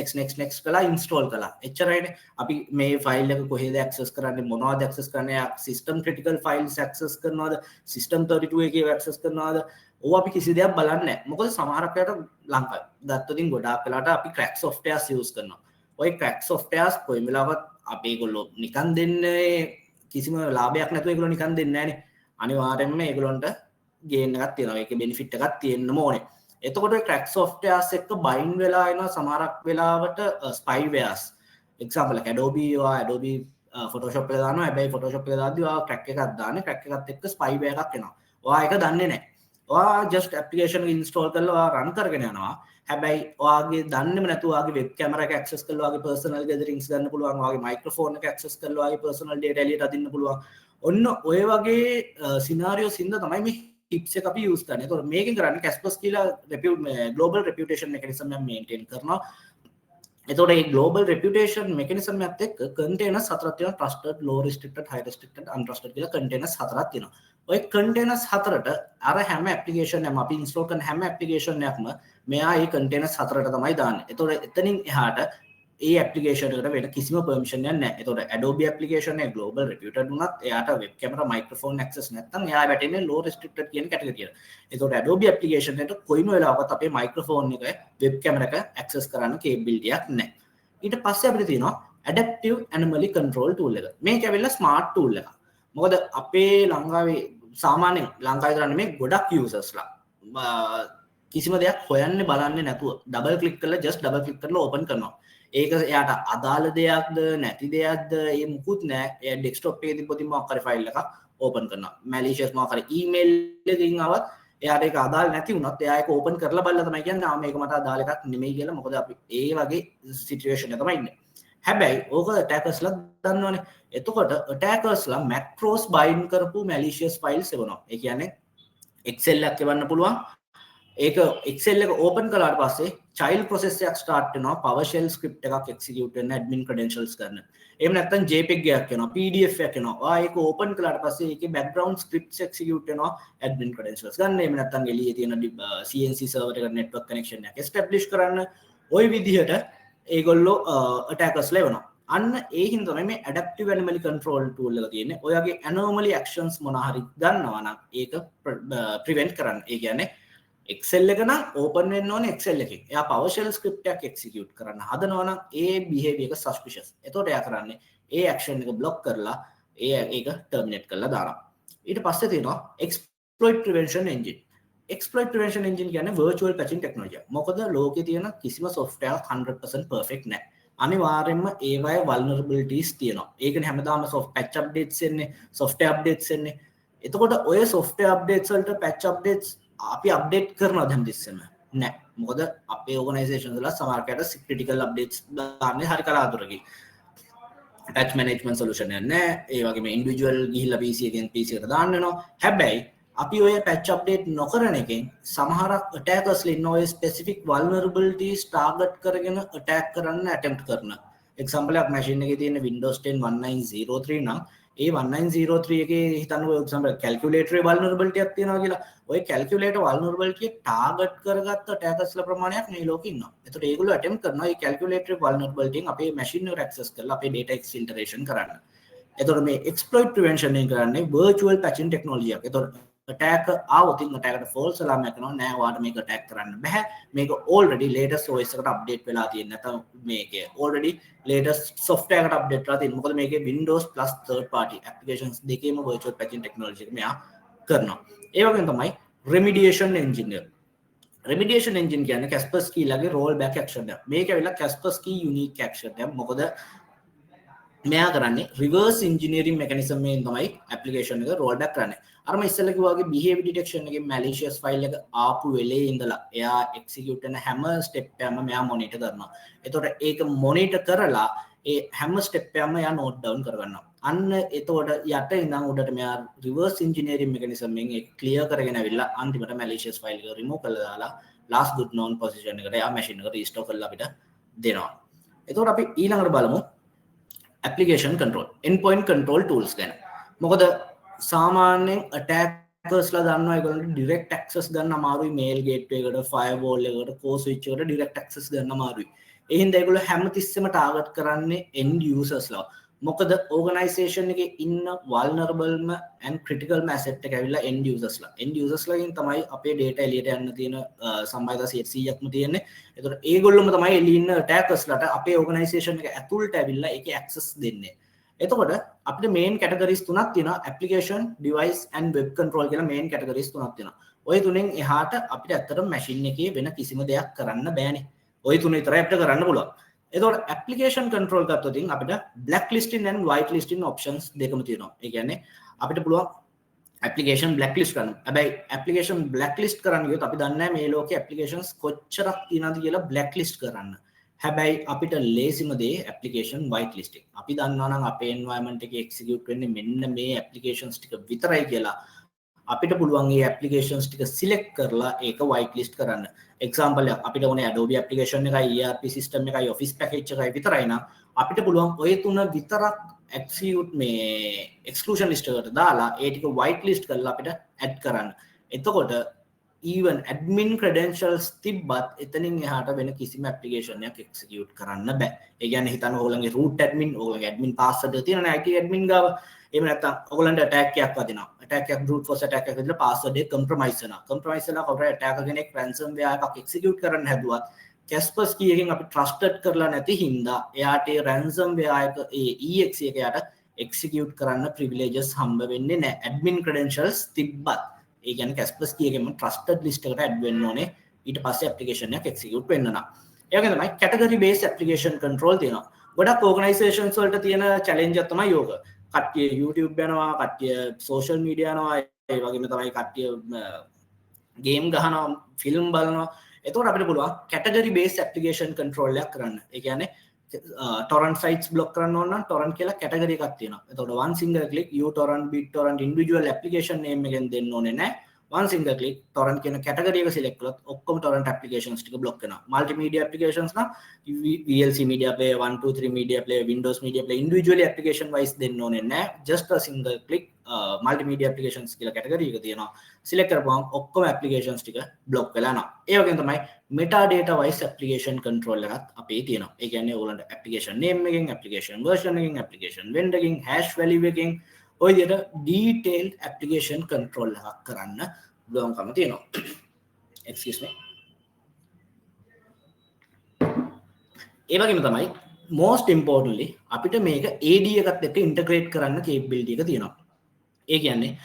කළා install කළා. එච්චරයිනේ. අපි මේ ෆයිල් එක කොහෙද access කරන්නේ, මොනවද access කරන්නේ, system critical files access කරනවද, system 32 එකේ access කරනවද? ඕවා අපි කිසි දෙයක් බලන්නේ නැහැ. මොකද සමහරක් අයට ලංකාවේ ගත්තොතින් ගොඩාක් වෙලාට අපි crack softwares use කරනවා. ওই crack softwares කොයි වෙලාවත් අපි ඒගොල්ලෝ නිකන් දෙන්නේ කිසිම ලාභයක් නැතුව ඒගොල්ලෝ නිකන් දෙන්නේ නැහනේ. අනිවාර්යයෙන්ම ඒගොල්ලන්ට gain එකක් තියෙනවා. ඒකේ benefit එකක් තියෙන්නම ඕනේ. එතකොට crack softwares එක්ක bind වෙලා එන සමහරක් වෙලාවට spywares example like Adobe Photoshop එක දානවා. හැබැයි Photoshop එක දාද්දී ඔයා crack එකක් දාන්නේ. crack එකත් එක්ක spyware එකක් එනවා. ඔයා ඒක දන්නේ නැහැ. ඔයා just application එක install කරලා ඔයා run කරගෙන යනවා. හැබැයි ඔයාගේ දන්නේම නැතුව ඔයාගේ web camera එක access කරලා ඔයාගේ personal gatherings ගන්න පුළුවන්. ඔයාගේ microphone එක access කරලා ඔයාගේ personal data එළියට අදින්න පුළුවන්. ඔන්න ඔය වගේ scenarios හින්දා තමයි මේ HIPS එක අපි use කරන්නේ. ඒතකොට මේකෙන් කරන්නේ Kaspersky ලා global reputation mechanism එක maintain කරනවා. එතකොට මේ global reputation mechanism එකත් එක්ක containers හතරක් තියෙනවා. trusted, low restricted, high restricted, untrusted කියලා containers හතරක් තියෙනවා. ඔය containers හතරට අර හැම application එකම අපි install කරන හැම application එකක්ම මෙයා මේ containers හතරට තමයි දාන්නේ. එතකොට එතනින් එහාට ඒ ඇප්ලිකේෂන් එකට වෙන කිසිම පර්මිෂන් එකක් නැහැ. එතකොට Adobe application එක global reputed වුණත් එයාට web camera microphone access නැත්නම් එයා වැටෙන්නේ low restricted කියන කැටගරියට. එතකොට Adobe application එකට කොයිම වෙලාවකත් අපේ microphone එක web camera එක access කරන්න capability එකක් නැහැ. ඊට පස්සේ අපිට තියෙනවා adaptive anomaly control tool එක. මේක ඇවිල්ලා smart tool එකක්. මොකද අපේ ලංකාවේ සාමාන්‍යයෙන් ලංකාවේ කරන්නේ මේ ගොඩක් users ලා කිසිම දෙයක් හොයන්නේ බලන්නේ නැතුව ඩබල් ක්ලික් කරලා just ඩබල් ක්ලික් කරලා open කරනවා. ඒක එයාට අදාළ දෙයක්ද නැති දෙයක්ද ඒ මුකුත් නෑ. එයා ඩෙස්ක්ටොප් එකේ තිබ්බොතින් මොකක් හරි ෆයිල් එකක් ඕපන් කරනවා. malicious මොකක් හරි ඊමේල් එකකින් ආවත් එයාට ඒක අදාළ නැති වුණත් එයා ඒක ඕපන් කරලා බලලා තමයි කියන්නේ ආ මේක මට අදාළ එකක් නෙමෙයි කියලා. මොකද අපි ඒ වගේ සිටුේෂන් එක තමයි ඉන්නේ. හැබැයි ඕක attackersලා දන්නවනේ. එතකොට attackersලා macros bind කරපු malicious files එවනවා. ඒ කියන්නේ Excel එකක් එවන්න පුළුවන්. ඒක Excel එක open කළාට පස්සේ child process එකක් start වෙනවා PowerShell script එකක් execute වෙන්න admin credentials ගන්න. එහෙම නැත්නම් JPEG එකක් එනවා PDF එකක් එනවා. ඒක open කළාට පස්සේ ඒකේ background scripts execute වෙනවා admin credentials ගන්න. එහෙම නැත්නම් එළියේ තියෙන CNC server එකට network connection එකක් establish කරන්න. ওই විදිහට ඒගොල්ලෝ attackers ලැබෙනවා. අන්න ඒ හින්දා තමයි මේ adaptive anomaly control tool එක තියෙන්නේ. ඔයගේ anomaly actions මොනවා හරි ගන්නවා නම් ඒක prevent කරන්න. ඒ කියන්නේ Excel එක නම් open වෙන්න ඕනේ Excel එකෙන්. එයා PowerShell script එකක් execute කරන්න හදනවා නම් ඒ behavior එක suspicious. එතකොට එයා කරන්නේ ඒ action එක block කරලා ඒක terminate කරලා දානවා. ඊට පස්සේ තියෙනවා exploit prevention engine. exploit prevention engine කියන්නේ virtual patching technology. මොකද ලෝකේ තියෙන කිසිම software 100% perfect නැහැ. අනිවාර්යයෙන්ම ඒවයේ vulnerabilities තියෙනවා. ඒකනේ හැමදාම patch updates එන්නේ, software updates එන්නේ. එතකොට ඔය software updates වලට patch updates අපි අප්ඩේට් කරනවා හැමතිස්සෙම නෑ. මොකද අපේ ඕගනයිසේෂන් වල සමහරකට ක්‍රිටිකල් අප්ඩේට්ස් දාන්නේ හරි කලාතුරකින්. patch management solution එක නෑ. ඒ වගේම individual ගිහිල්ලා PC එකෙන් PC එකට දාන්න වෙනවා. හැබැයි අපි ඔය patch update නොකරන එකෙන් සමහරක් attackers ඉන්න ඔය specific vulnerabilities target කරගෙන attack කරන්න attempt කරනවා. example එකක් machine එකේ තියෙන Windows 10 1903 නම් ඒ 1903 එකේ හිතන්න ඔය example calculator vulnerability එකක් තියෙනවා කියලා. ඔය calculator vulnerability එක target කරගත්ත attackers ප්‍රමාණයක් මේ ලෝකේ ඉන්නවා. ඒතකොට ඒගොල්ලෝ attempt කරනවා මේ calculator vulnerability එකෙන් අපේ machine එකට access කරලා අපේ data exfiltration කරන්න. එතකොට මේ exploit prevention එක කරන්නේ virtual patching technology එකක්. එතකොට attacker ආවොතින් attacker false alarm එකක් කරනවා නෑ ඔයාලට මේක attack කරන්න බෑ. මේක already latest OS එකට update වෙලා තියෙන නැත්නම් මේකේ already latest software එකට update වෙලා තියෙන. මොකද මේකේ Windows plus third party applications දෙකේම virtual patching technology එක මෙයා කරනවා. ඒ වගේම තමයි remediation engine එක. remediation engine කියන්නේ Kaspersky ලගේ rollback action එක. මේක ඇවිල්ලා Kaspersky unique action එක. මොකද මෙයා කරන්නේ reverse engineering mechanism එකෙන් තමයි application එක rollback කරන්නේ. අර මම ඉස්සෙල්ලා කිව්වා වගේ behavior detection එකේ malicious file එක ආපු වෙලේ ඉඳලා එයා execute කරන හැම step එකම මෙයා monitor කරනවා. එතකොට ඒක monitor කරලා ඒ හැම step එකම එයා note down කරගන්නවා. අන්න එතකොට යට ඉඳන් උඩට මෙයා reverse engineering mechanism එකෙන් ඒක clear කරගෙන ඇවිල්ලා අන්තිමට malicious file එක remove කරලා දාලා last good known position එකට එයා machine එක restore කරලා අපිට දෙනවා. එතකොට අපි ඊළඟට බලමු application control endpoint control tools ගැන. මොකද සාමාන්‍යයෙන් attackersලා දන්නවා ඒගොල්ලන්ට direct access ගන්න අමාරුයි mail gateway එකට firewall එකකට core switch එකට direct access ගන්න අමාරුයි. ඒ හින්දා ඒගොල්ලෝ හැමතිස්සෙම target කරන්නේ end usersලා. මොකද organization එකේ ඉන්න vulnerable and critical asset එක ඇවිල්ලා end usersලා. end usersලාගෙන් තමයි අපේ data එළියට යන්න තියෙන සම්භාවිතා 100%ක්ම තියෙන්නේ. ඒතකොට ඒගොල්ලොම තමයි එළියේ ඉන්න attackersලාට අපේ organization එක ඇතුළට ඇවිල්ලා ඒකේ access දෙන්නේ. එතකොට අපිට main categories තුනක් තියෙනවා application device and web control කියලා main categories තුනක් තියෙනවා. ওই තුනෙන් එහාට අපිට ඇත්තටම machine එකේ වෙන කිසිම දෙයක් කරන්න බෑනේ. ওই තුන විතරයි අපිට කරන්න පුළුවන්. එතකොට application control ගත්තොත් අපිට blacklisting and whitelisting options දෙකම තියෙනවා. ඒ කියන්නේ අපිට පුළුවන් application blacklist කරන්න. හැබැයි application blacklist කරන්න ගියොත් අපි දන්නේ නැහැ මේ ලෝකේ applications කොච්චරක් තියෙනවද කියලා blacklist කරන්න. හැබැයි අපිට ලේසිම දේ application whitelisting. අපි දන්නවා නම් අපේ environment එකේ execute වෙන්නේ මෙන්න මේ applications ටික විතරයි කියලා. අපිට පුළුවන් මේ applications ටික select කරලා ඒක whitelist කරන්න. example එකක් අපිට ඕනේ Adobe application එකයි ERP system එකයි office package එකයි විතරයි නම් අපිට පුළුවන් ඔය තුන විතරක් execute මේ exclusion list එකට දාලා ඒ ටික whitelist කරලා අපිට add කරන්න. එතකොට even admin credentials තිබ්බත් එතනින් එහාට වෙන කිසිම application එකක් execute කරන්න බෑ. ඒ කියන්නේ හිතන්න ඕගොල්ලන්ගේ root admin, ඕගොල්ලන්ගේ admin password එක තියෙනනේ IT admin ගාව. එහෙම නැත්නම් ඕගොල්ලන්ට attack එකක් වදිනවා. attack එකක් brute force attack එකක් විදිහට password එක compromise වෙනවා. compromise වෙලා කවුරු attacker කෙනෙක් ransomware එකක් execute කරන්න හැදුවත් Kaspersky එකෙන් අපි trusted කරලා නැති හින්දා එයාට ඒ ransomware එක ඒ exe එක යාට execute කරන්න privileges හම්බ වෙන්නේ නැහැ. admin credentials තිබ්බත් ඒ කියන්නේ Kaspersky එකෙන්ම trusted list එකට add වෙන්න ඕනේ ඊට පස්සේ application එකක් execute වෙන්න නම්. ඒ වගේම තමයි category based application control තියෙනවා. ගොඩක් organizations වලට තියෙන challenge එක තමයි යෝග. කට්ටිය YouTube යනවා, කට්ටිය social media යනවා, ඒ වගේම තමයි කට්ටිය game ගහනවා, film බලනවා. එතකොට අපිට පුළුවන් category based application control එකක් කරන්න. ඒ කියන්නේ torrent sites block කරන්න ඕන නම් torrent කියලා category එකක් තියෙනවා. එතකොට one single click uTorrent, BitTorrent individual application name එකෙන් දෙන්න ඕනේ නැහැ. one single click torrent කියන category එක select කරොත් ඔක්කොම torrent applications ටික block වෙනවා. multimedia applications නම් VLC media player, 1 2 3 media player, Windows media player individually application wise දෙන්න ඕනේ නැහැ. just a single click multimedia applications කියලා category එක තියෙනවා. select කරපුවම ඔක්කොම applications ටික block වෙලා යනවා. ඒ වගේම තමයි metadata wise application control එකත් අපේ තියෙනවා. ඒ කියන්නේ ඕගොල්ලන්ට application name එකෙන්, application version එකෙන්, application vendor එකෙන්, hash value එකෙන් ඔය විදිහට detailed application control එකක් කරන්න පුළුවන්කම තියෙනවා. excuse me. ඒ වගේම තමයි most importantly අපිට මේක AD එකත් එක්ක integrate කරන්න capability එක තියෙනවා. ඒ කියන්නේ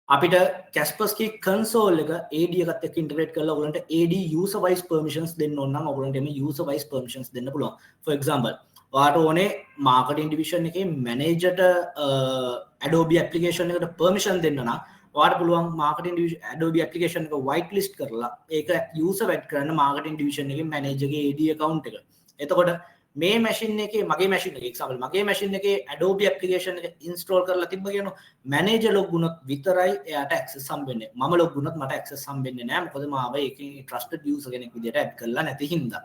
අපිට Kaspersky console එක AD එකත් එක්ක integrate කරලා ඔයගලන්ට AD user wise permissions දෙන්න ඕන නම් ඔයගලන්ට මේ user wise permissions දෙන්න පුළුවන්. for example ඔයාට ඕනේ marketing division එකේ manager ට Adobe application එකට permission දෙන්න නම් ඔයාට පුළුවන් marketing division Adobe application එක whitelist කරලා ඒක user add කරන්න marketing division එකේ manager ගේ AD account එක. එතකොට මේ machine එකේ මගේ machine එකේ example මගේ machine එකේ Adobe application එක install කරලා තිබ්බ කියනවා manager log වුණොත් විතරයි එයාට access හම්බෙන්නේ. මම log වුණොත් මට access හම්බෙන්නේ නැහැ. මොකද මාව ඒකේ trusted user කෙනෙක් විදිහට add කරලා නැති හින්දා.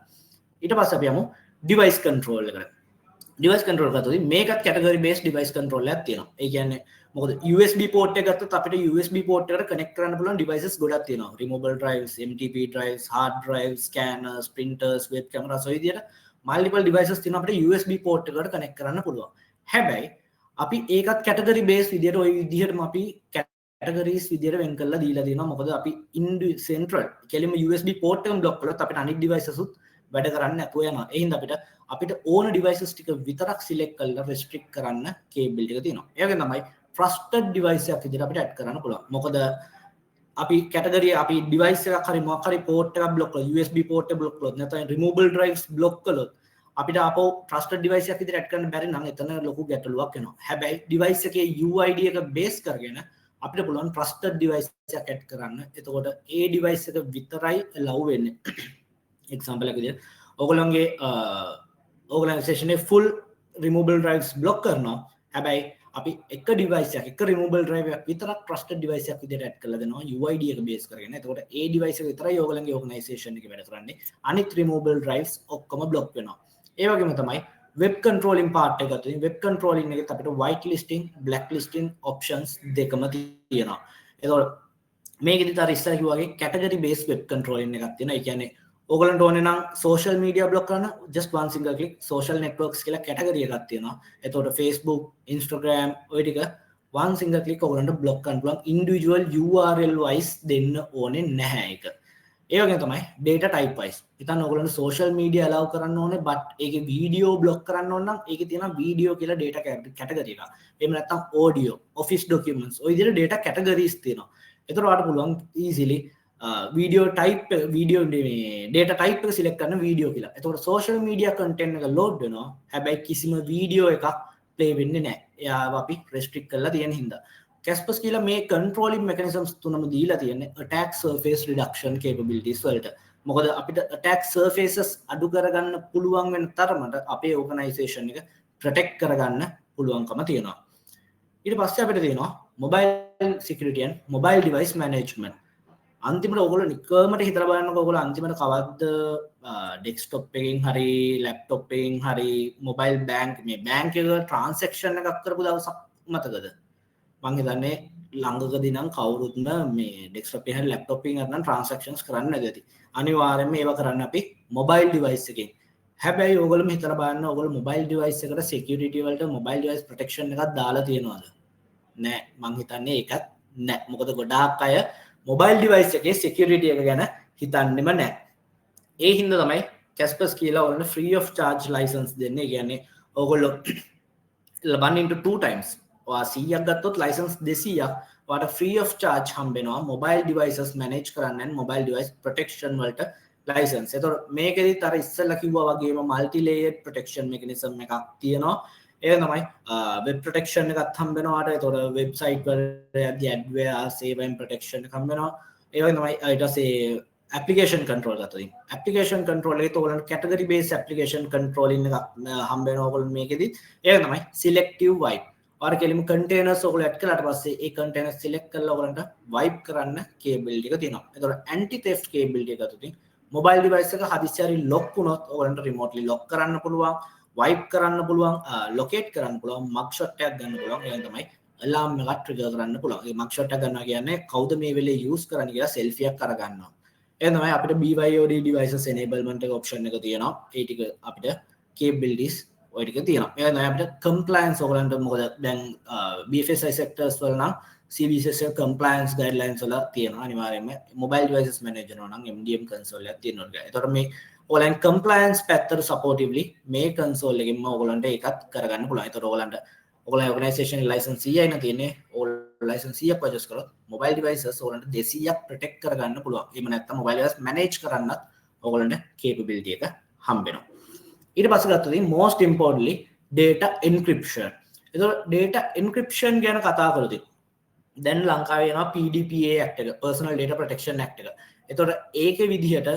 ඊට පස්සේ අපි යමු device control එකට. device control ගත්තොත් මේකත් category based device control එකක් තියෙනවා. ඒ කියන්නේ මොකද USB port එක ගත්තොත් අපිට USB port එකට connect කරන්න පුළුවන් devices ගොඩක් තියෙනවා. removable drives, MTP drives, hard drives, scanners, printers, web cameras ඔය විදිහට multiple devices තියෙනවා අපිට USB port එකට connect කරන්න පුළුවන්. හැබැයි අපි ඒකත් category based විදිහට ඔය විදිහටම අපි categories විදිහට වෙන් කරලා දීලා තියෙනවා. මොකද අපි central කෙලින්ම USB port එකම block කළොත් අපිට අනිත් devices උත් වැඩ කරන්න නැතුව යනවා. ඒ හින්දා අපිට ඕන devices ටික විතරක් select කරලා restrict කරන්න capability එක තියෙනවා. ඒ වගේම තමයි trusted device එකක් විදිහට අපිට add කරන්න පුළුවන්. මොකද අපි category අපි device එකක් හරි මොකක් හරි port එකක් block කළොත් USB port එක block කළොත් නැත්නම් removable drives block කළොත් අපිට අපෝ trusted device එකක් විදිහට add කරන්න බැරි නම් එතන ලොකු ගැටලුවක් වෙනවා. හැබැයි device එකේ UID එක base කරගෙන අපිට පුළුවන් trusted device එකක් add කරන්න. එතකොට ඒ device එක විතරයි allow වෙන්නේ. example එක විදිහට ඔයගොල්ලන්ගේ organization එකේ full removable drives block කරනවා. හැබැයි අපි එක device එකක් එක removable drive එකක් විතරක් trusted device එකක් විදිහට add කරලා දෙනවා UID එක base කරගෙන. එතකොට ඒ device එක විතරයි ඔයගොල්ලන්ගේ organization එකේ වැඩ කරන්නේ. අනිත් removable drives ඔක්කොම block වෙනවා. ඒ වගේම තමයි web controlling part එක ගත්තොත් web controlling එකෙත් අපිට white listing, black listing options දෙකම තියෙනවා. එතකොට මේකෙදිත් අර ඉස්සර කිව්වා වගේ category based web controlling එකක් තියෙනවා. ඒ කියන්නේ ඔයගලන්ට ඕනේ නම් social media block කරන්න just one single click social networks කියලා category එකක් තියෙනවා. එතකොට Facebook, Instagram ඔය ටික one single click ඔයගලන්ට block කරන්න පුළුවන්. individual URL wise දෙන්න ඕනේ නැහැ ඒක. ඒ වගේම තමයි data type wise. ඉතින් ඔයගලන්ට social media allow කරන්න ඕනේ but ඒකේ video block කරන්න ඕන නම් ඒකේ තියෙනවා video කියලා data category එකක්. එහෙම නැත්නම් audio, office documents ඔය විදිහට data categories තියෙනවා. එතකොට ඔයාලට පුළුවන් easily video type video data type එක select කරන video කියලා. එතකොට social media content එක load වෙනවා. හැබැයි කිසිම video එකක් play වෙන්නේ නැහැ. එයාව අපි restrict කරලා තියෙන හින්දා. Kaspersky කියලා මේ controlling mechanisms තුනම දීලා තියෙන්නේ attack surface reduction capabilities වලට. මොකද අපිට attack surfaces අඩු කරගන්න පුළුවන් වෙන තරමට අපේ organization එක protect කරගන්න පුළුවන්කම තියෙනවා. ඊට පස්සේ අපිට තියෙනවා mobile security and mobile device management. අන්තිමට ඔයගොල්ලෝ නිකමට හිතලා බලන්නකෝ ඔයගොල්ලෝ අන්තිමට කවද්ද ඩෙස්ක්ටොප් එකකින් හරි ලැප්ටොප් එකකින් හරි මොබයිල් බැංක් මේ බැංක් එක ට්‍රාන්සැක්ෂන් එකක් කරපු දවසක් මතකද? මම හිතන්නේ ළඟකදී නම් කවුරුත්ම මේ ඩෙස්ක්ටොප් එකේ හරි ලැප්ටොප් එකකින් අරන් ට්‍රාන්සැක්ෂන්ස් කරන්න නැති ඇති. අනිවාර්යයෙන්ම ඒව කරන්න අපි මොබයිල් ඩිවයිස් එකකින්. හැබැයි ඕගොල්ලෝ හිතලා බලන්න ඕගොල්ලෝ මොබයිල් ඩිවයිස් එකට සිකියුරිටි වලට මොබයිල් ඩිවයිස් ප්‍රොටෙක්ෂන් එකක් දාලා තියෙනවද? නෑ. මං හිතන්නේ ඒකත් නෑ. මොකද ගොඩාක් අය මොබයිල් ඩිවයිස් එකේ සිකියුරිටි එක ගැන හිතන්නෙම නෑ. ඒ හින්දා තමයි Kaspersky කියලා ඔයාලට free of charge license දෙන්නේ. ඒ කියන්නේ ඕගොල්ලෝ 1 into 2 times ඔයා 100ක් ගත්තොත් license 200ක් ඔයාට free of charge හම්බෙනවා mobile devices manage කරන්න and mobile device protection වලට license. එතකොට මේකෙදිත් අර ඉස්සෙල්ලා කිව්වා වගේම multi layered protection mechanism එකක් තියෙනවා. ඒක තමයි web protection එකත් හම්බෙනවා. එතකොට website වල යද්දී adware සේවයෙන් protection එක හම්බෙනවා. ඒ වගේ තමයි ඊට පස්සේ application control ගත්තොත් application control එකේ ඔයගොල්ලන්ට category based application controlling එකක් හම්බ වෙනවා ඔයගොල්ලෝ මේකෙදි. ඒක තමයි selective wipe. ඔයාලා කෙලිම containers ඔයගොල්ලෝ add කළාට පස්සේ ඒ container select කරලා ඔයගොල්ලන්ට wipe කරන්න capability එක තියෙනවා. එතකොට anti theft capability එක ගත්තොත් mobile device එක හදිස්සි හරි lock වුණොත් ඔයගොල්ලන්ට remotely lock කරන්න පුළුවන්, wipe කරන්න පුළුවන්, locate කරන්න පුළුවන්, mugshot එකක් ගන්න පුළුවන්. ඒක තමයි alarm එකක් trigger කරන්න පුළුවන්. මේ mugshot එක ගන්නවා කියන්නේ කවුද මේ වෙලේ use කරන්නේ කියලා selfie එකක් අරගන්නවා. එතනමයි අපිට BYOD devices enablement එක option එක තියෙනවා. ඒ ටික අපිට capabilities ඔය ටික තියෙනවා. ඒ තමයි අපිට compliance ඔයගලන්ට මොකද දැන් BFSI sectors වල නම් CBCS compliance guidelines වල තියෙනවා. අනිවාර්යයෙන්ම mobile devices manager නම් MDM console එකක් තියෙනවා. ඒතකොට මේ ඔයගලන් compliance පැත්තට supportively මේ console එකෙන්ම ඔයගලන්ට ඒකත් කරගන්න පුළුවන්. ඒතකොට ඔයගලන්ට ඔයගලගේ organisation license 100යි නේ තියෙන්නේ. license 100ක් purchase කරොත් mobile devices ඔයගලන්ට 200ක් protect කරගන්න පුළුවන්. එහෙම නැත්නම් mobile device manage කරන්නත් ඔයගලන්ට capability එක හම්බ වෙනවා. ඊට පස්සේ ගත්තොත් most importantly data encryption. ඒතකොට data encryption ගැන කතා කරොත් දැන් ලංකාවේ යනවා PDPA act එක, personal data protection act එක. ඒතකොට ඒකේ විදිහට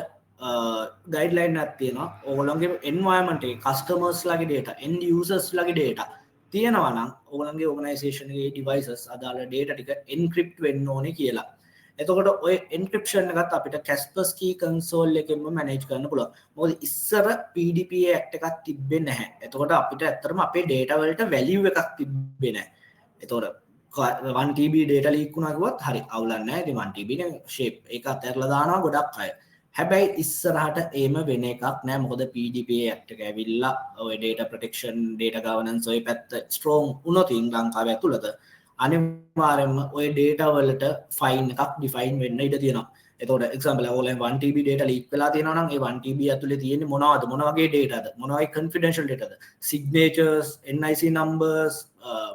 guideline එකක් තියෙනවා. ඔයගොල්ලන්ගේ environment එකේ customers ලගේ data, end users ලගේ data තියෙනවා නම් ඔයගොල්ලන්ගේ organization එකේ devices අදාළ data ටික encrypt වෙන්න ඕනේ කියලා. එතකොට ඔය encryption එකත් අපිට Kaspersky console එකෙන්ම manage කරන්න පුළුවන්. මොකද ඉස්සර PDPA act එකක් තිබ්බේ නැහැ. එතකොට අපිට ඇත්තටම අපේ data වලට value එකක් තිබ්බේ නැහැ. එතකොට 1 TB data leak වුණා කිව්වත් හරි අවුලක් නැහැ. ඉතින් 1 TB නේ shape ඒක අතහැරලා දානවා ගොඩක් අය. හැබැයි ඉස්සරහට ඒම වෙන එකක් නෑ. මොකද PDPA act එක ඇවිල්ලා ඔය data protection data governance ඔය පැත්ත strong වුණොත් ලංකාවේ ඇතුළත අනිවාර්යයෙන්ම ඔය data වලට fine එකක් define වෙන්න ඉඩ තියෙනවා. එතකොට example ඔයගොල්ලන් 1 TB data leak වෙලා තියෙනවා නම් ඒ 1 TB ඇතුලේ තියෙන්නේ මොනවද? මොන වගේ dataද? මොන වගේ confidential dataද? signatures, NIC numbers,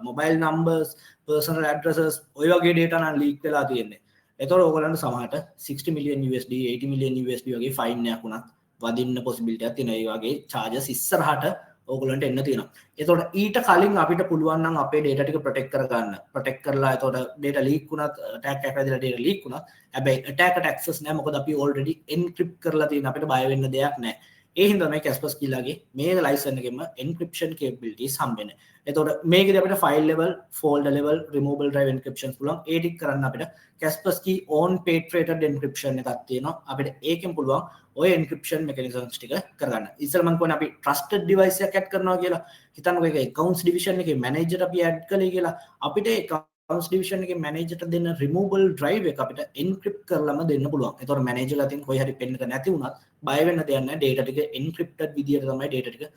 mobile numbers, personal addresses ඔය වගේ data නම් leak වෙලා තියෙන්නේ. එතකොට ඔයගොල්ලන්ට සමහරට 60 million USD 80 million USD වගේ ෆයින් එකක් උනත් වදින්න possibility එකක් තියෙනවා. ඒ වගේ charges ඉස්සරහට ඔයගොල්ලන්ට එන්න තියෙනවා. එතකොට ඊට කලින් අපිට පුළුවන් නම් අපේ data ටික protect කරගන්න. protect කරලා එතකොට data leak වුණත් attack එකක් ඇදලා data leak වුණත් හැබැයි attacker access නැහැ. මොකද අපි already encrypt කරලා තියෙන අපිට බය වෙන්න දෙයක් නැහැ. ඒ හින්දා තමයි Kaspersky ලාගේ මේ license එකෙම encryption capabilities හම්බෙන්නේ. එතකොට මේකදී අපිට file level, folder level, removable drive encryptions පුළුවන්. ඒ ටික කරන්න අපිට Kaspersky own paid-rated encryption එකක් තියෙනවා. අපිට ඒකෙන් පුළුවන් ඔය encryption mechanisms ටික කරගන්න. ඉතින් මම කියන්නේ අපි trusted device එකක් add කරනවා කියලා. හිතන්නකෝ ඒක accounts division එකේ manager අපි add කළේ කියලා. අපිට accounts division එකේ manager ට දෙන්න removable drive එක අපිට encrypt කරලම දෙන්න පුළුවන්. ඒතකොට manager ලා තින් කොයි හරි පෙන්නක නැති වුණත් බය වෙන්න දෙයක් නැහැ. data ටික encrypted විදියට තමයි data ටික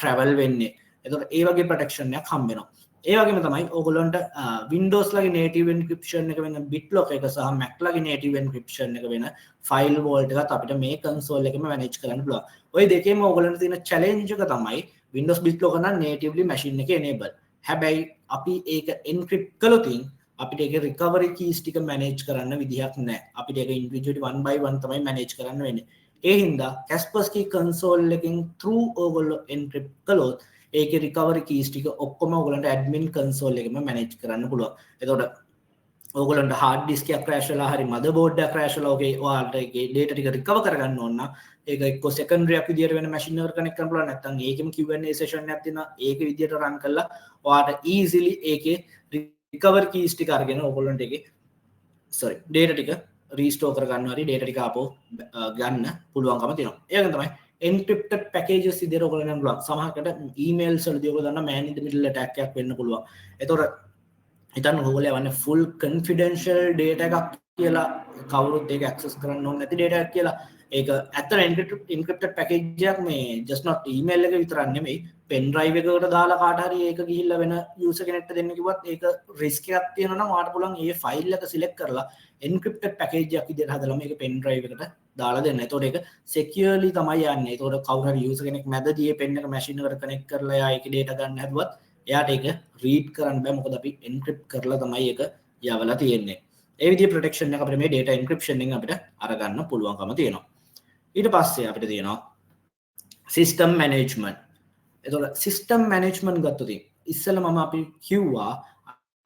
travel වෙන්නේ. එතකොට ඒ වගේ protection එකක් හම්බ වෙනවා. ඒ වගේම තමයි ඕගොල්ලන්ට Windows ලගේ native encryption එක වෙන BitLock එක සහ Mac ලගේ native encryption එක වෙන file vault එකත් අපිට මේ console එකෙම manage කරන්න පුළුවන්. ওই දෙකේම ඕගොල්ලන්ට තියෙන challenge එක තමයි Windows BitLock නම් natively machine එකේ enable. හැබැයි අපි ඒක encrypt කළොත් අපිට ඒක recovery keys ටික manage කරන්න විදිහක් නැහැ. අපිට ඒක individually one by one තමයි manage කරන්න වෙන්නේ. ඒ හින්දා Kaspersky console එකෙන් through ඕගොල්ලෝ encrypt කළොත් ඒකේ recovery keys ටික ඔක්කොම ඔයගලන්ට admin console එකෙම manage කරන්න පුළුවන්. එතකොට ඔයගලන්ට hard disk එක crash වෙලා හරි motherboard එක crash වෙලා ඔයාලට ඒකේ data ටික recover කරගන්න ඕන නම් ඒක එක්ක secondary එකක් විදියට වෙන machine එකට connect කරන්න පුළුවන්. නැත්නම් ඒකෙම Q&A session එකක් තියෙනවා. ඒක විදියට run කරලා ඔයාලට easily ඒකේ recovery keys ටික අරගෙන ඔයගලන්ට ඒකේ data ටික restore කරගන්න හරි data ටික ආපහු ගන්න පුළුවන්කම තියෙනවා. ඒක තමයි encrypted packages විදියට ඔයගොල්ලෝ නම් පුළුවන්. සමහරකට emails වලදී ඔයගොල්ලෝ දන්නා man in the middle attack එකක් වෙන්න පුළුවන්. ඒතකොට ඉතින් ඕගොල්ලෝ යවන්නේ full confidential data එකක් කියලා කවුරුත් ඒක access කරන්න ඕනේ නැති data එකක් කියලා. ඒක ඇත්තට encrypted package එකක් මේ just not email එක විතරක් නෙමෙයි pen drive එකකට දාලා කාට හරි ඒක ගිහිල්ලා වෙන user කෙනෙක්ට දෙන්න කිව්වත් ඒක risk එකක් තියෙනවා නම් ඔයාලට පුළුවන් ඒ file එක select කරලා encrypted package එකක් විදිහට හදලා මේක pen drive එකට දාලා දෙන්න. එතකොට ඒක securely තමයි යන්නේ. එතකොට කවුරු හරි user කෙනෙක් මැදදී මේ pen එක machine එකට connect කරලා එයා ඒකේ data ගන්න හැදුවත් එයාට ඒක read කරන්න බෑ මොකද අපි encrypt කරලා තමයි ඒක යවලා තියෙන්නේ. ඒ විදිහේ protection එක අපිට මේ data encryption එකෙන් අපිට අරගන්න පුළුවන්කම තියෙනවා. ඊට පස්සේ අපිට තියෙනවා system management. එතකොට system management ගත්තොත් ඉස්සෙල්ලා මම අපි කිව්වා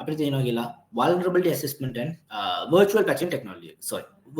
අපිට තියෙනවා කියලා vulnerability assessment and virtual patching technology.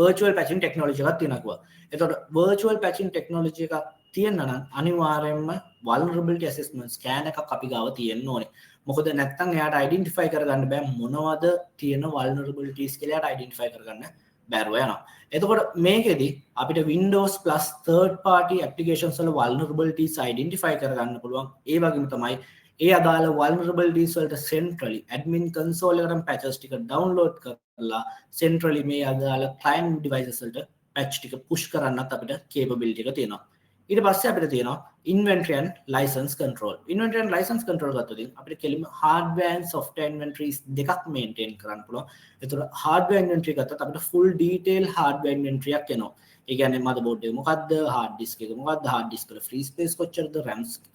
virtual patching technology එකක් තියෙනවා කිව්වා. එතකොට virtual patching technology එකක් තියෙන්න නම් අනිවාර්යයෙන්ම vulnerability assessment scan එකක් අපි ගාව තියෙන්න ඕනේ. මොකද නැත්නම් එයාට identify කරගන්න බෑ මොනවද තියෙන vulnerabilities කියලා එයාට identify කරගන්න බැරුව යනවා. එතකොට මේකෙදි අපිට Windows plus third party applications වල vulnerabilities identify කරගන්න පුළුවන්. ඒ වගේම තමයි ඒ අදාළ vulnerabilities වලට centrally admin console එකෙන් patches ටික download කරලා centrally මේ අදාළ client devices වලට patch ටික push කරන්නත් අපිට capability එක තියෙනවා. ඊට පස්සේ අපිට තියෙනවා inventory and license control. inventory and license control ගත්තොත් අපිට කෙලිම hardware and software inventories දෙකක් maintain කරන්න පුළුවන්. ඒතර hardware inventory ගත්තත් අපිට full detail hardware inventory එකක් එනවා. ඒ කියන්නේ motherboard එක මොකද්ද, hard disk එක මොකද්ද, hard disk වල free space කොච්චරද,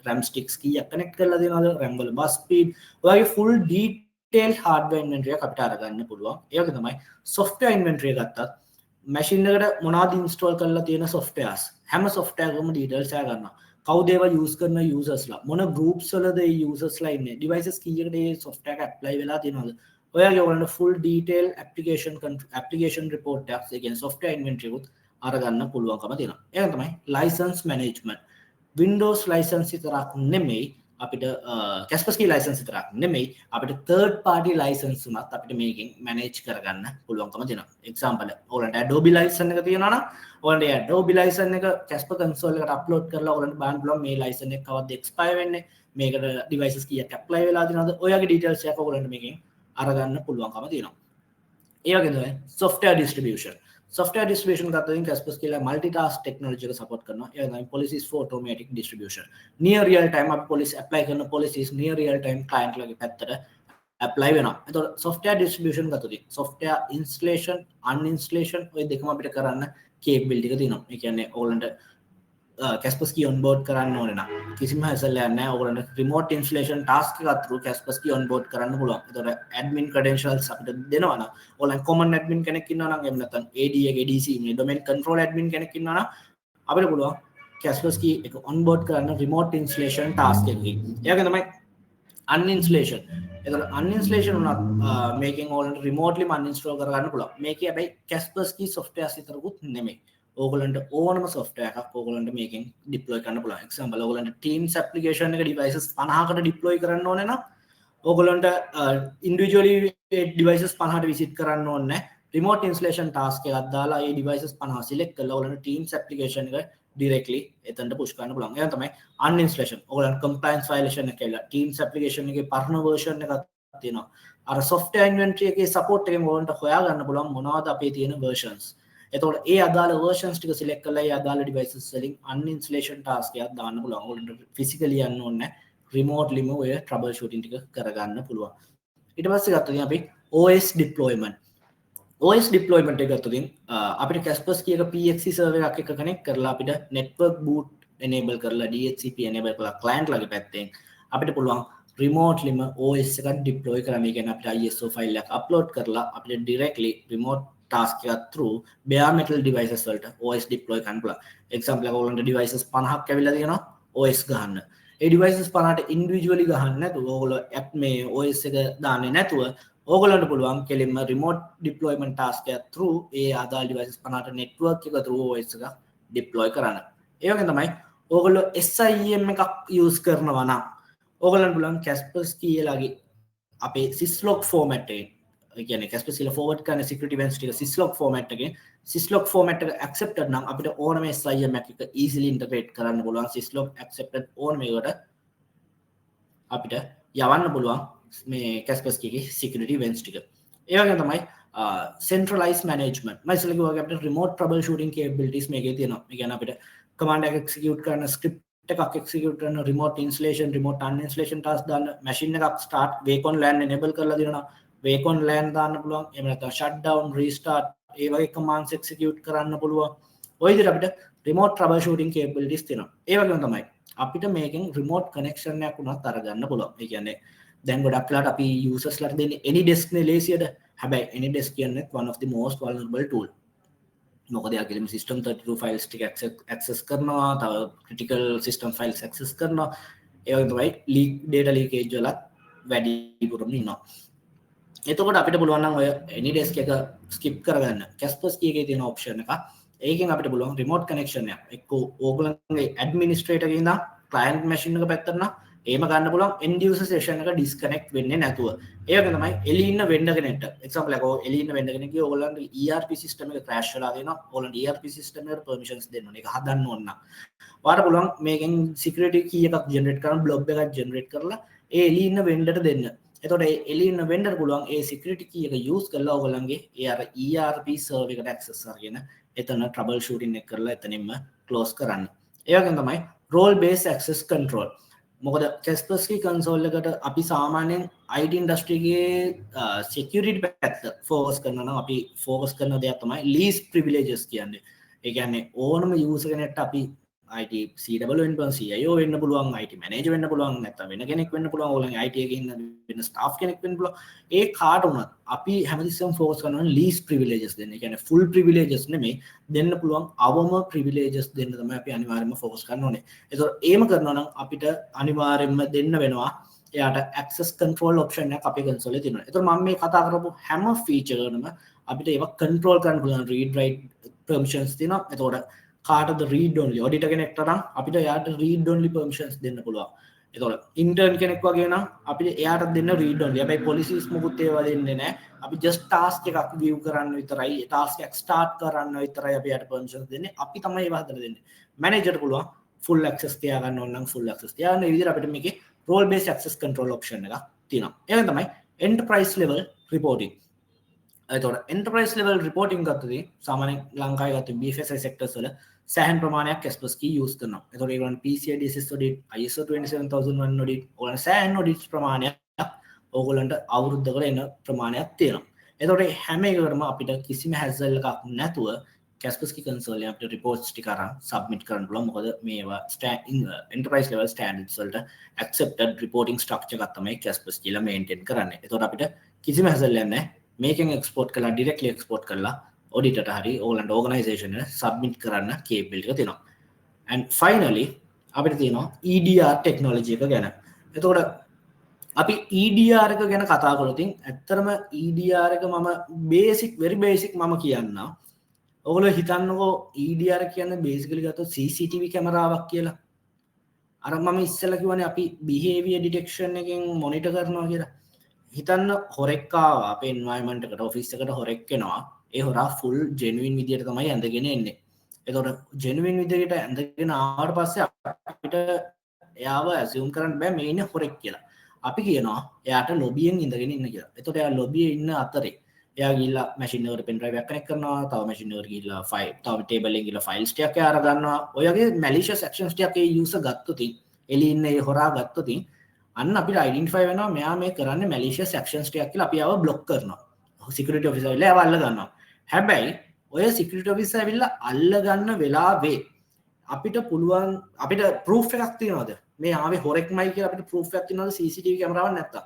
RAM sticks කීයක් connect කරලා දෙනවද, RAM වල bus speed, ඔයගේ full detail hardware inventory එක අපිට අරගන්න පුළුවන්. ඒ වගේ තමයි software inventory එක ගත්තත් machine එකට මොනවද install කරලා තියෙන softwares හැම software එකකම details එක ගන්නවා. කවුද ඒවා use කරන usersලා, මොන groups වලද ඒ usersලා ඉන්නේ, devices කීයකට ඒ software එක apply වෙලා තියෙනවද, ඔයාගේ ඔයගොල්ලන්ට full detail application report එකක් ඒ කියන්නේ software inventory එකත් අරගන්න පුළුවන්කම තියෙනවා. ඒක තමයි license management. Windows license විතරක් නෙමෙයි අපිට Kaspersky license විතරක් නෙමෙයි අපිට third party license උනත් අපිට මේකෙන් manage කරගන්න පුළුවන්කම තියෙනවා. example ඔයාලට Adobe license එක තියෙනවා නම් ඔයාලට ඒ Adobe license එක Kasper console එකට upload කරලා ඔයාලට බලන්න පුළුවන් මේ license එක කවද්ද expire වෙන්නේ, මේකට devices කීයක් apply වෙලා තියෙනවද, ඔයාගේ details එක ඔයාලට මේකෙන් අරගන්න පුළුවන්කම තියෙනවා. ඒ වගේම තමයි software distribution. software distribution ගත්තොත් Kaspersky ලා multitask technology එක support කරනවා. ඒ තමයි policies for automatic distribution. near real time අපි policy apply කරන policies near real time client ලගේ පැත්තට apply වෙනවා. එතකොට software distribution ගත්තොත් software installation uninstallation ඔය දෙකම අපිට කරන්න capability එක තියෙනවා. ඒ කියන්නේ ඕගොල්ලන්ට Kaspersky onboard කරන්න ඕනේ නම් කිසිම hassle එකක් නැහැ. ඕගොල්ලන්ට remote installation task එකක් through Kaspersky onboard කරන්න පුළුවන්. ඒතකොට admin credentials අපිට දෙනවා නම් ඕගොල්ලන් common admin කෙනෙක් ඉන්නවා නම් එහෙම නැත්නම් AD එක ADC මේ domain control admin කෙනෙක් ඉන්නවා නම් අපිට පුළුවන් Kaspersky එක onboard කරන්න remote installation task එකකින්. ඒ වගේ තමයි uninstallation. ඒතකොට uninstallation උනත් මේකෙන් ඕගොල්ලන්ට remotely uninstall කරගන්න පුළුවන්. මේකේ හැබැයි Kaspersky software විතරකුත් නෙමෙයි. ඕගොල්ලන්ට ඕනම software එකක් ඕගොල්ලන්ට මේකෙන් deploy කරන්න පුළුවන්. example ඕගොල්ලන්ට Teams application එක devices 50කට deploy කරන්න ඕනේ නම් ඕගොල්ලන්ට individually devices 50ට visit කරන්න ඕනේ නැහැ. remote installation task එකක් දාලා ඒ devices 50 select කරලා ඕගොල්ලන්ට Teams application එක directly එතනට push කරන්න පුළුවන්. ඒක තමයි uninstallation. ඕගොල්ලන්ට compliance violation එක කියලා Teams application එකේ පරණ version එකක් තියෙනවා. අර software inventory එකේ support එකෙන් ඕගොල්ලන්ට හොයාගන්න පුළුවන් මොනවද අපේ තියෙන versions. එතකොට ඒ අදාළ versions ටික select කරලා ඒ අදාළ devices වලින් uninstallation task එකක් දාන්න පුළුවන්. ඔයාලට physically යන්න ඕනේ නැහැ. remotelyම ඔය trouble shooting ටික කරගන්න පුළුවන්. ඊට පස්සේ ගත්තොත් අපි OS deployment. OS deployment එක ගත්තොත් අපිට Kaspersky එක PXE server එකක් එක්ක connect කරලා අපිට network boot enable කරලා DHCP enable කරලා client ලගේ පැත්තෙන් අපිට පුළුවන් remotelyම OS එකක් deploy කරන්න. ඒ කියන්නේ අපිට ISO file එකක් upload කරලා අපිට directly remote task එකක් through bare metal devices වලට OS deploy කරන්න පුළුවන්. example එක ඔයගොල්ලන්ට devices 50ක් ඇවිල්ලා තියෙනවා OS ගහන්න. ඒ devices 50ට individually ගහන්න නැතුව ඔයගොල්ලෝ app මේ OS එක දාන්නේ නැතුව ඕගොල්ලන්ට පුළුවන් කෙලින්ම remote deployment task එක through ඒ අදාළ devices 50ට network එක through OS එක deploy කරන්න. ඒ වගේම තමයි ඕගොල්ලෝ SIEM එකක් use කරනවා නම් ඕගොල්ලන්ට පුළුවන් Kaspersky ලාගේ අපේ syslog format එකේ ඒ කියන්නේ Kaspersky forward කරන security events ටික syslog format එකේ syslog format එක accepted නම් අපිට ඕනම SIEM එකක easily integrate කරන්න පුළුවන්. syslog accepted ඕනම එකට අපිට යවන්න පුළුවන් මේ Kaspersky එකේ security events ටික. ඒ වගේම තමයි centralized management. මම ඉස්සෙල්ලා කිව්වා වගේ අපිට remote troubleshooting capabilities මේකේ තියෙනවා. ඒ කියන්නේ අපිට command එක execute කරන script එකක් execute කරන remote installation remote uninstallation task දාන්න machine එකක් start wake on LAN enable කරලා දෙනවා. wake on LAN දාන්න පුළුවන්. එහෙම නැත්නම් shutdown restart ඒ වගේ commands execute කරන්න පුළුවන්. ඔය විදිහට අපිට remote troubleshooting capabilities තියෙනවා. ඒ වගේම තමයි අපිට මේකෙන් remote connection එකක් උනත් අරගන්න පුළුවන්. ඒ කියන්නේ දැන් ගොඩක් වෙලාවට අපි users ලාට දෙන්නේ AnyDesk නේ ලේසියට. හැබැයි AnyDesk කියන්නේ one of the most vulnerable tool. මොකද යාගේ system 32 files ටික access කරනවා, තව critical system files access කරනවා. ඒ වගේ තමයි leak data leakage වලත් වැඩිපුරම ඉන්නවා. එතකොට අපිට පුළුවන් නම් ඔය AnyDesk එක skip කරගන්න Kaspersky එකේ තියෙන option එක. ඒකෙන් අපිට පුළුවන් remote connection එකක් එක්ක ඕගොල්ලන්ගේ administrator එකේ ඉඳන් client machine එක පැත්තට නම් එහෙම ගන්න පුළුවන් end user session එක disconnect වෙන්නේ නැතුව. ඒ වගේ තමයි එළි ඉන්න vendor කෙනෙක්ට example එක එළි ඉන්න vendor කෙනෙක්ගේ ඕගොල්ලන්ගේ ERP system එක crash වෙලා තියෙනවා. ඕගොල්ලන්ගේ ERP system එකට permissions දෙන්න ඕනේ. ඒක හදන්න ඕන නම්. ඔයාලට පුළුවන් මේකෙන් security key එකක් generate කරන blob එකක් generate කරලා ඒ එළි ඉන්න vendor ට දෙන්න. එතකොට ඒ එළි ඉන්න vendor පුළුවන් ඒ security key එක use කරලා ඕගොල්ලන්ගේ ඒ අර ERP server එකට access අරගෙන එතන trouble shooting එක කරලා එතනින්ම close කරන්න. ඒ වගේම තමයි role based access control. මොකද Kaspersky console එකට අපි සාමාන්‍යයෙන් IT industry එකේ security පැත්ත focus කරනවා නම් අපි focus කරන දෙයක් තමයි least privileges කියන්නේ. ඒ කියන්නේ ඕනම user කෙනෙක්ට අපි IT CWO වෙන්න පුළුවන්, CIO වෙන්න පුළුවන්, IT manager වෙන්න පුළුවන්, නැත්නම් වෙන කෙනෙක් වෙන්න පුළුවන්, ඕගොල්ලන්ගේ IT එකේ ඉන්න වෙන staff කෙනෙක් වෙන්න පුළුවන්. ඒ කාට වුණත් අපි හැමතිස්සෙම focus කරනවා least privileges දෙන්න. ඒ කියන්නේ full privileges නෙමෙයි දෙන්න පුළුවන් අවම privileges දෙන්න තමයි අපි අනිවාර්යයෙන්ම focus කරන්න ඕනේ. ඒතකොට එහෙම කරනවා නම් අපිට අනිවාර්යයෙන්ම දෙන්න වෙනවා එයාට access control option එකක් අපේ console එකේ තියෙනවා. ඒතකොට මම මේ කතා කරපු හැම feature එකකම අපිට ඒවා control කරන්න පුළුවන් read write permissions තියෙනවා. ඒතකොට කාටද read only auditor කෙනෙක්ට නම් අපිට එයාට read only permissions දෙන්න පුළුවන්. ඒතකොට intern කෙනෙක් වගේ නම් අපිට එයාට දෙන්න read only. හැබැයි policies මොකුත් ඒවා දෙන්නේ නැහැ. අපි just task එකක් view කරන්න විතරයි, task එකක් start කරන්න විතරයි අපි එයාට permissions දෙන්නේ. අපි තමයි ඒවා හදලා දෙන්නේ. manager පුළුවන් full access තියා ගන්න ඕන නම් full access තියාගන්න. ඒ විදිහට අපිට මේකේ role based access control option එකක් තියෙනවා. ඒක තමයි enterprise level reporting. එතකොට enterprise level reporting ගත්තදී සාමාන්‍යයෙන් ලංකාවේ ගත්ත BFSI sectors වල සෑහෙන ප්‍රමාණයක් Kaspersky use කරනවා. එතකොට ඒගොල්ලන් PCI DSS audit, ISO 27001 audit, ඕගොල්ලන් සෑහෙන audits ප්‍රමාණයක් ඕගොල්ලන්ට අවුරුද්දකට එන ප්‍රමාණයක් තියෙනවා. එතකොට හැම එකකටම අපිට කිසිම hassle එකක් නැතුව Kaspersky console එකේ අපිට reports ටික අරන් submit කරන්න පුළුවන්. මොකද මේවා enterprise level standards වලට accepted reporting structure එකක් තමයි Kaspersky ලා maintain කරන්නේ. එතකොට අපිට කිසිම hassle එකක් නැහැ. මේකෙන් export කරලා directly export කරලා auditor හරි ඕගලන්ට organization එක submit කරන්න capability එක තියෙනවා. And finally අපිට තියෙනවා EDR technology එක ගැන. එතකොට අපි EDR එක ගැන කතා කරලා තින් ඇත්තටම EDR එක මම very basic මම කියන්නම්. ඔයගොල්ලෝ හිතන්නකෝ EDR කියන්නේ basically ගත්තොත් CCTV කැමරාවක් කියලා. අර මම ඉස්සෙල්ලා කිව්වනේ අපි behavior detection එකෙන් monitor කරනවා කියලා. හිතන්න හොරෙක් ආවා අපේ environment එකට office එකට හොරෙක් එනවා. ඒ හොරා full genuine විදියට තමයි ඇඳගෙන එන්නේ. එතකොට genuine විදියට ඇඳගෙන ආවට පස්සේ අපිට එයාව assume කරන්න බෑ මේ ඉන්නේ හොරෙක් කියලා. අපි කියනවා එයාට lobby එකෙන් ඉඳගෙන ඉන්න කියලා. එතකොට එයා lobby එකේ ඉන්න අතරේ එයා ගිහිල්ලා machine එකට pen drive එකක් connect කරනවා. තව machine එකට ගිහිල්ලා file තව table එකේ ගිහිල්ලා files ටිකක් එයා අර ගන්නවා. ඔය වගේ malicious actions ටිකක් ඒ user ගත්තොත් එළි ඉන්න ඒ හොරා ගත්තොත් අන්න අපිට identify වෙනවා මෙයා මේ කරන්නේ malicious actions ටිකක් කියලා අපි ආව block කරනවා. security officer ඇවිල්ලා එයාව අල්ල ගන්නවා. හැබැයි ඔය security officer ඇවිල්ලා අල්ල ගන්න වෙලාවේ අපිට පුළුවන් අපිට proof එකක් තියනවාද මේ ආවේ හොරෙක්මයි කියලා අපිට proof එකක් තියනවාද CCTV කැමරාවක් නැත්තම්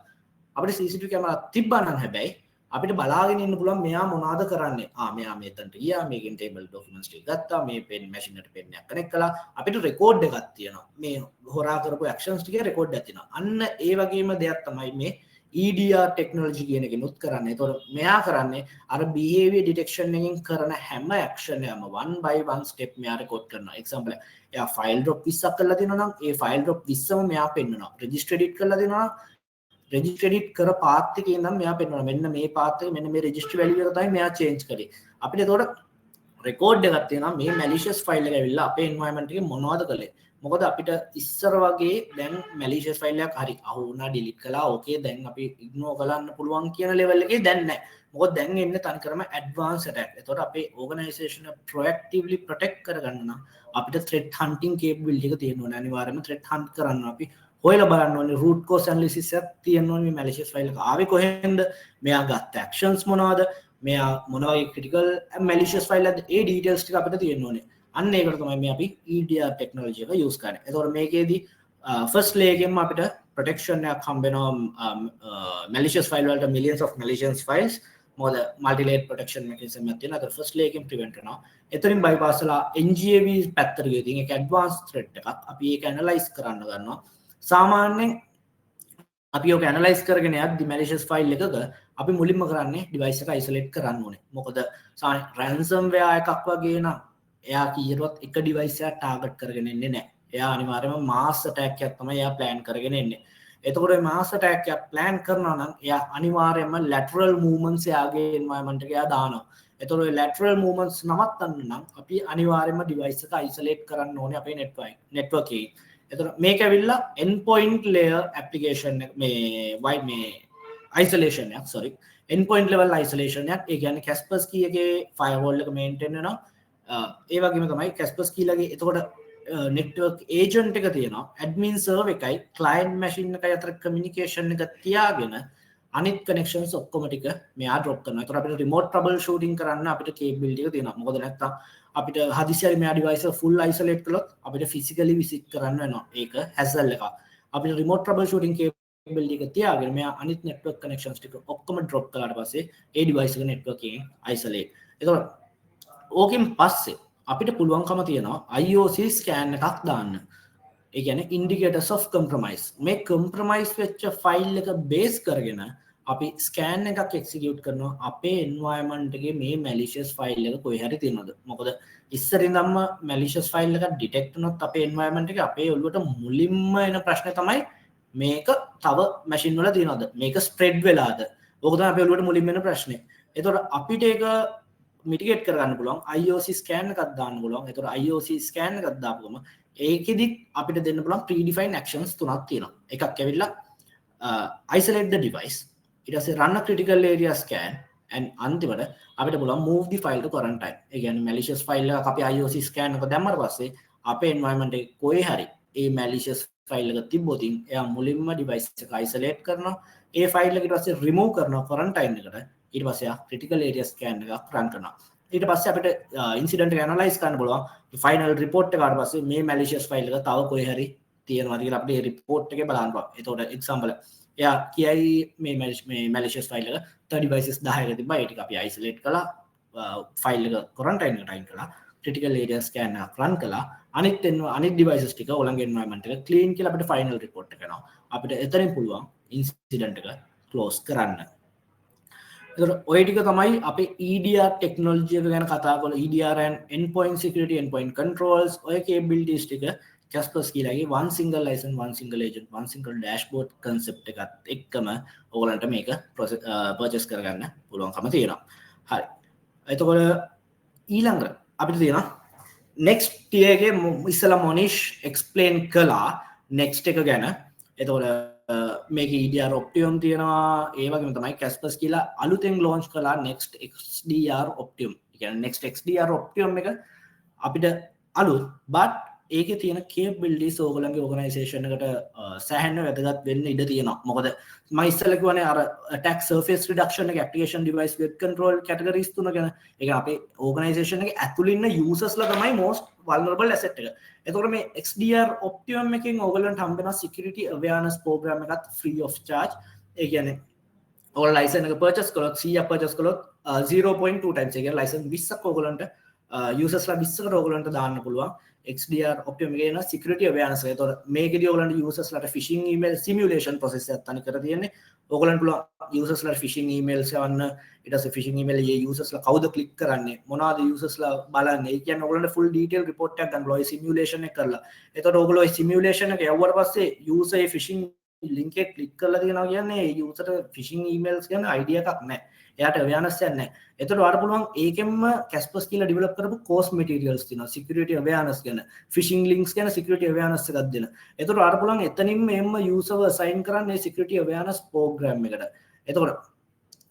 අපිට CCTV කැමරාවක් තිබ්බා නම් හැබැයි අපිට බලාගෙන ඉන්න පුළුවන් මෙයා මොනවද කරන්නේ මෙයා මෙතනට ගියා මේකෙන් table documents ටික ගත්තා මේ pen machine එකට pen එකක් connect කළා අපිට record එකක් තියෙනවා මේ හොරා කරපු actions ටිකේ record එකක් තියෙනවා අන්න ඒ වගේම දෙයක් තමයි මේ EDR technology කියන එකෙනුත් කරන්නේ. ඒතකොට මෙයා කරන්නේ අර behavior detection එකෙන් කරන හැම action එකම one by one step මෙයා record කරනවා. example එයා file drop 20ක් කරලා දෙනවා නම් ඒ file drop 20ම මෙයා පෙන්නනවා. register edit කරලා දෙනවා නම් register edit කර path එකේ ඉඳන් මෙයා පෙන්නනවා. මෙන්න මේ path එකේ මෙන්න මේ registry value එක තමයි මෙයා change කරේ. අපිට ඒතකොට රෙකෝඩ් එකක් තියෙනවා මේ malicious file එක ඇවිල්ලා අපේ environment එකේ මොනවද කළේ. මොකද අපිට ඉස්සර වගේ දැන් malicious file එකක් හරි අහු වුණා delete කළා ඕකේ දැන් අපි ignore කරන්න පුළුවන් කියන level එකේ දැන් නැහැ. මොකද දැන් එන්නේ තනිකරම advanced attack. ඒතකොට අපේ organization එක proactively protect කරගන්න නම් අපිට threat hunting capability එක තියෙන්න ඕනේ. අනිවාර්යයෙන්ම threat hunt කරන්න අපි හොයලා බලන්න ඕනේ root cause analysis එකක් තියෙන්න ඕනේ මේ malicious file එක ආවේ කොහෙන්ද මෙයා ගත්ත actions මොනවද මෙයා මොන වගේ critical malicious file එකද ඒ details ටික අපිට තියෙන්න ඕනේ අන්න ඒකට තමයි මේ අපි EDR technology එක use කරන්නේ එතකොට මේකේදී first layer එකෙන්ම අපිට protection එකක් හම්බ වෙනවා malicious file වලට millions of malicious files මොකද multi layered protection mechanism එකක් තියෙනවා අතට first layer එකෙන් prevent වෙනවා එතනින් bypass වෙලා NGAV පැත්තට ගිය ඉතින් ඒක advanced threat එකක් අපි ඒක analyze කරන්න ගන්නවා සාමාන්‍යයෙන් අපි ඔක ඇනලයිස් කරගෙන යද්දි malicious file එකක අපි මුලින්ම කරන්නේ device එක isolate කරන්න ඕනේ. මොකද ransomware එකක් වගේ නම් එයා කීයටවත් එක device එකක් target කරගෙන එන්නේ නැහැ. එයා අනිවාර්යයෙන්ම mass attack එකක් තමයි එයා plan කරගෙන එන්නේ. එතකොට මේ mass attack එක plan කරනවා නම් එයා අනිවාර්යයෙන්ම lateral movements එයාගේ environment එක එයා දානවා. එතකොට මේ lateral movements නවත්තන්න නම් අපි අනිවාර්යයෙන්ම device එක isolate කරන්න ඕනේ අපේ network එකේ. එතකොට මේක ඇවිල්ලා endpoint layer application මේ isolation එකක් sorry endpoint level isolation එකක් ඒ කියන්නේ Kaspersky එකේ firewall එක maintain වෙනවා ඒ වගේම තමයි Kaspersky ලගේ එතකොට network agent එක තියෙනවා admin server එකයි client machine එකයි අතර communication එක තියාගෙන අනිත් connections ඔක්කොම ටික මෙයා drop කරනවා. එතකොට අපිට remote troubleshooting කරන්න අපිට capability එක තියෙනවා. මොකද නැත්තම් අපිට හදිසියෙ මෙයා device එක full isolate කළොත් අපිට physically visit කරන්න වෙනවා. ඒක hassle එකක්. අපිට remote troubleshooting capability එක තියාගෙන මෙයා අනිත් network connections ටික ඔක්කොම drop කළාට පස්සේ ඒ device එක network එකෙන් isolate. එතකොට ඕකෙන් පස්සේ අපිට පුළුවන්කම තියෙනවා IOC scan එකක් දාන්න. ඒ කියන්නේ indicators of compromise. මේ compromise වෙච්ච file එක base කරගෙන අපි scan එකක් execute කරනවා අපේ environment එකේ මේ malicious file එක කොහේ හරි තියෙනවද මොකද ඉස්සරින් ධම්ම malicious file එකක් detect වුණොත් අපේ environment එකේ අපේ ඔළුවට මුලින්ම එන ප්‍රශ්නේ තමයි මේක තව machine වල තියෙනවද මේක spread වෙලාද ඕක තමයි අපේ ඔළුවට මුලින්ම එන ප්‍රශ්නේ එතකොට අපිට ඒක mitigate කරගන්න පුළුවන් IOC scan එකක් දාන්න පුළුවන් එතකොට IOC scan එකක් දාපුවම ඒකෙදි අපිට දෙන්න පුළුවන් predefined actions තුනක් තියෙනවා එකක් ඇවිල්ලා isolate the device it has a run a critical area scan and අන්තිමට අපිට පුළුවන් move the file to quarantine. ඒ කියන්නේ malicious file එකක් අපි IOC scan එක දැම්මට පස්සේ අපේ environment එකේ කොහේ හරි ඒ malicious file එක තිබ්බොත් එයා මුලින්ම device එක isolate කරනවා. ඒ file එක ඊට පස්සේ remove කරනවා quarantine එකට. ඊට පස්සේ එයා critical area scan එකක් run කරනවා. ඊට පස්සේ අපිට incident එක analyze කරන්න පුළුවන්. final report එක ආවට පස්සේ මේ malicious file එක තව කොහේ හරි තියෙනවාද කියලා අපිට මේ report එකේ බලන්න පුළුවන්. එතකොට example එයා කියයි මේ malicious file එක 30 devices 10ක තිබ්බා ඒ ටික අපි isolate කළා file එක quarantine එකට අයින් කළා critical area scan එක run කළා අනිත් devices ටික ඔයගොල්ලන්ගේ environment එක clean කියලා අපිට final report එක එනවා අපිට එතනින් පුළුවන් incident එක close කරන්න එතකොට ඔය ටික තමයි අපේ EDR technology එක ගැන කතා කරලා EDR and endpoint security endpoint controls ඔය capabilities ටික Kaspersky ලගේ one single license one single agent one single dashboard concept එකත් එක්කම ඔයගලන්ට මේක purchase කරගන්න පුළුවන්කම තියෙනවා. හරි. එතකොට ඊළඟ අපිට තියෙනවා next tier එකේ ඉස්සලා මොනිෂ් explain කළා next එක ගැන. එතකොට මේක EDR Optimum තියෙනවා. ඒ වගේම තමයි Kaspersky ලා අලුතෙන් launch කළා next XDR Optimum. ඒ කියන්නේ next XDR Optimum එක අපිට අලුත් but ඒකේ තියෙන capabilities ඕගොල්ලන්ගේ organization එකට සෑහෙන වැදගත් වෙන්න ඉඩ තියෙනවා. මොකද මම ඉස්සෙල්ලා කිව්වනේ අර attack surface reduction එක application device web control categories තුන ගැන. ඒක අපේ organization එකේ ඇතුළේ ඉන්න users ලා තමයි most vulnerable asset එක. එතකොට මේ XDR Optimum එකෙන් ඕගොල්ලන්ට හම්බ වෙන security awareness program එකත් free of charge. ඒ කියන්නේ ඕගොල්ලෝ license එක purchase කළොත් 100ක් purchase කළොත් 0.2 times ඒ කියන්නේ license 20ක් ඕගොල්ලන්ට users ලා 20කට ඕගොල්ලන්ට දාන්න පුළුවන්. XDR Optimum එකේ න security awareness එක. ඒතකොට මේකෙදී ඔයගලන්ට users ලාට phishing email simulation process එකක් තනි කර තියෙන්නේ. ඔයගලන්ට පුළුවන් users ලාට phishing emails යවන්න. ඊට පස්සේ phishing email එකේ users ලා කවුද click කරන්නේ? මොනවද users ලා බලන්නේ? ඒ කියන්නේ ඔයගලන්ට full detail report එකක් ගන්න පුළුවන් simulation එක කරලා. ඒතකොට ඔයගොල්ලෝ simulation එක යවුවට පස්සේ user phishing link එක click කරලා තියෙනවා කියන්නේ ඒ user phishing emails ගැන idea එකක් නැහැ. එයාට awareness එකක් නැහැ. එතකොට ඔයාලට පුළුවන් ඒකෙන්ම Kaspersky කියලා develop කරපු course materials තියෙනවා. security awareness ගැන, phishing links ගැන security awareness එකක් දෙන. එතකොට ඔයාලට පුළුවන් එතනින්ම එම්ම user assign කරන්න මේ security awareness program එකට. එතකොට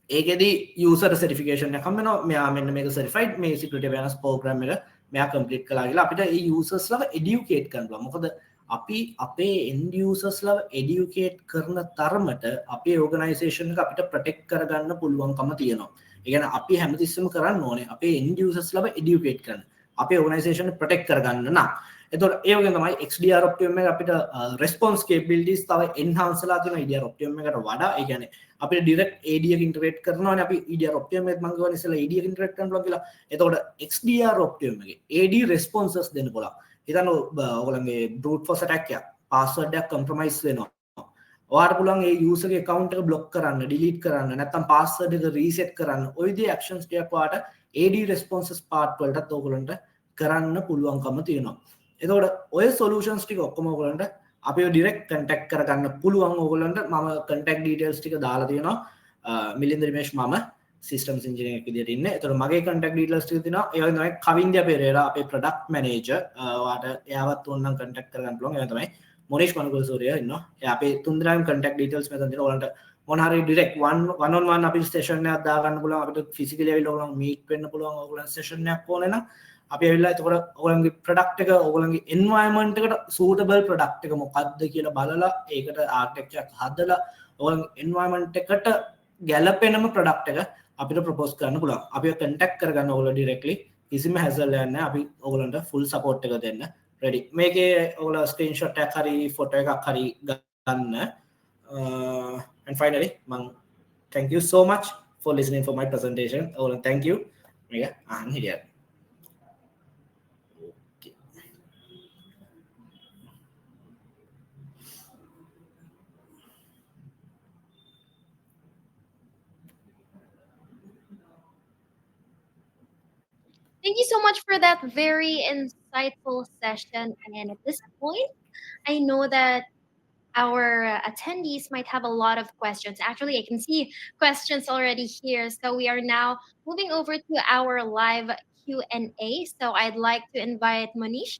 ඒකෙදි user certification එකක් හම්බ වෙනවා. මෙයා මෙන්න මේක certified මේ security awareness program එක මෙයා complete කළා කියලා අපිට ඒ users ලව educate කරන්න පුළුවන්. මොකද අපි අපේ end users ලව educate කරන තරමට අපේ organisation එක අපිට protect කරගන්න පුළුවන්කම තියෙනවා. ඒ කියන්නේ අපි හැමතිස්සෙම කරන්න ඕනේ අපේ end users ලව educate කරන්න. අපේ organisation එක protect කරගන්න නම්. එතකොට ඒ වගේම තමයි XDR Optimum එක අපිට response capabilities තව enhance වෙලා තියෙනවා EDR Optimum එකට වඩා. ඒ කියන්නේ අපිට direct AD එක integrate කරනවානේ අපි EDR Optimum එකත් මම කියවනේ ඉස්සෙල්ලා AD එක integrate කරන්න පුළුවන් කියලා. එතකොට XDR Optimum එකේ AD responses දෙන්න පුළුවන්. හිතන්න ඔයගොල්ලන්ගේ brute force attack එකක් password එකක් compromise වෙනවා. ඔයාලට පුළුවන් ඒ user ගේ account එක block කරන්න, delete කරන්න, නැත්නම් password එක reset කරන්න. ඔය විදිහේ actions ටිකක් ඔයාලට AD responses part වලටත් ඔයගොල්ලන්ට කරන්න පුළුවන්කම තියෙනවා. එතකොට ඔය solutions ටික ඔක්කොම ඔයගොල්ලන්ට අපිව direct contact කරගන්න පුළුවන්. ඔයගොල්ලන්ට මම contact details ටික දාලා තියෙනවා. මිලින්ද රමේෂ් මම systems engineer එකක් විදිහට ඉන්නේ. එතකොට මගේ contact details ටික තියෙනවා. ඒ වගේම තමයි කවින්ද්‍යා පෙරේරා අපේ product manager. ඔයාලට එයාවත් ඕනනම් contact කරගන්න පුළුවන්. ඒ වගේම තමයි මොනීෂ් මනුගුලසූරිය ඉන්නවා. එයා අපේ තුන්දෙනාගේ contact details මෙතන තියෙනවා. ඔයාලන්ට මොන හරි direct one on one අපිට session එකක් දාගන්න පුළුවන්. අපිට physically ඇවිල්ලා ඔයගොල්ලෝ meet වෙන්න පුළුවන්. ඔයගොල්ලන් session එකක් ඕනේ නම් අපි ඇවිල්ලා එතකොට ඔයගොල්ලන්ගේ product එක ඔයගොල්ලන්ගේ environment එකට suitable product එක මොකක්ද කියලා බලලා ඒකට architecture එක හදලා ඔයගොල්ලන්ගේ environment එකට ගැලපෙනම product එක අපිට propose කරන්න පුළුවන්. අපිව contact කරගන්න ඔයගොල්ලෝ directly කිසිම hassle එකක් නැහැ. අපි ඔයගොල්ලන්ට full support එක දෙන්න ready. මේකේ ඔයගොල්ලෝ screenshot එකක් හරි photo එකක් හරි ගන්න. And finally thank you so much for listening for my presentation. ඔයගොල්ලෝ thank you. මේක අහන්න හිටියට. Thank you so much for that very insightful session. And at this point, I know that our attendees might have a lot of questions. Actually, I can see questions already here. So we are now moving over to our live Q&A. So I'd like to invite Manish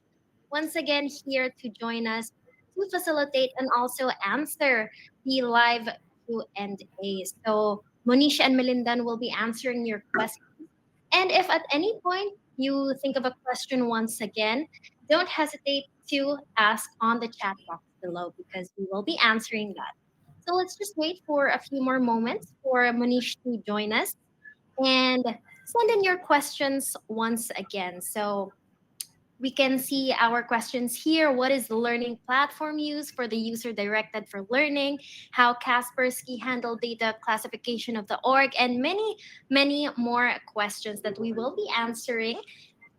once again here to join us to facilitate and also answer the live Q&A. So Manish and Melindan will be answering your questions. And if at any point you think of a question once again, don't hesitate to ask on the chat box below because we will be answering that. So let's just wait for a few more moments for Manish to join us and send in your questions once again. So we can see our questions here. What is the learning platform used for the user directed for learning? How Kaspersky handled data classification of the org? And many, many more questions that we will be answering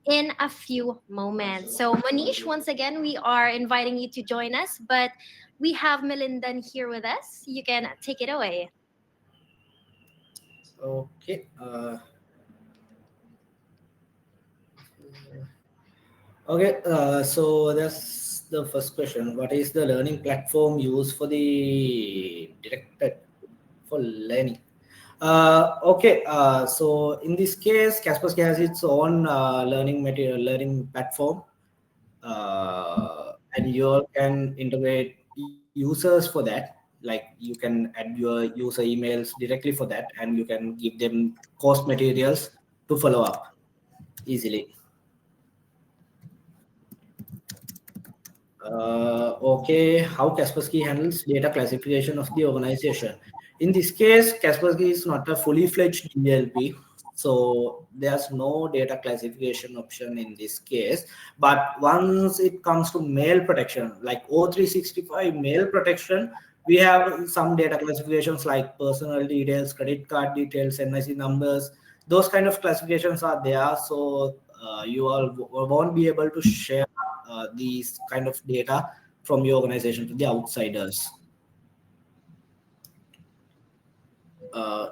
in a few moments. So Manish, once again, we are inviting you to join us, but we have Melindan here with us. You can take it away. Okay. Okay, so that's the first question. What is the learning platform used for the directed for learning? Okay, so in this case, Kaspersky has its own learning platform, and you all can integrate users for that. Like you can add your user emails directly for that, and you can give them course materials to follow up easily. Okay, how Kaspersky handles data classification of the organization. In this case, Kaspersky is not a fully fledged DLP, so there's no data classification option in this case. But once it comes to mail protection, like O365 mail protection, we have some data classifications like personal details, credit card details, NIC numbers. Those kind of classifications are there, so you all won't be able to share these kind of data from your organization to the outsiders.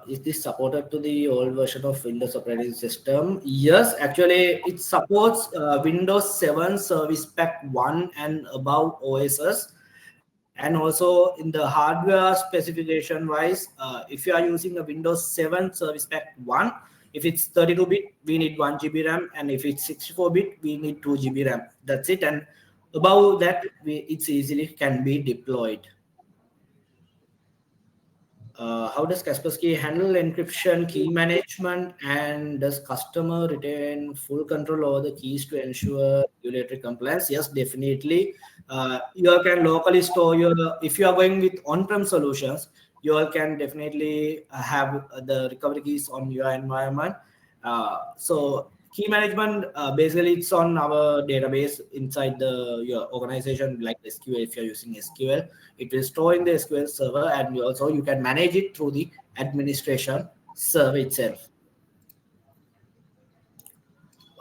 Is this supported to the old version of Windows operating system? Yes, actually it supports Windows 7 Service Pack 1 and above OSs. And also in the hardware specification wise, if you are using a Windows 7 Service Pack 1, if it's 32-bit, we need 1 GB RAM, and if it's 64-bit, we need 2 GB RAM. That's it. And above that, it's easily can be deployed. How does Kaspersky handle encryption, key management, and does customer retain full control over the keys to ensure regulatory compliance? Yes, definitely. You all can locally store your. If you are going with on-prem solutions, you all can definitely have the recovery keys on your environment. So key management, basically it's on our database inside your organization, like SQL. If you're using SQL, it will store in the SQL server, and you can manage it through the administration server itself.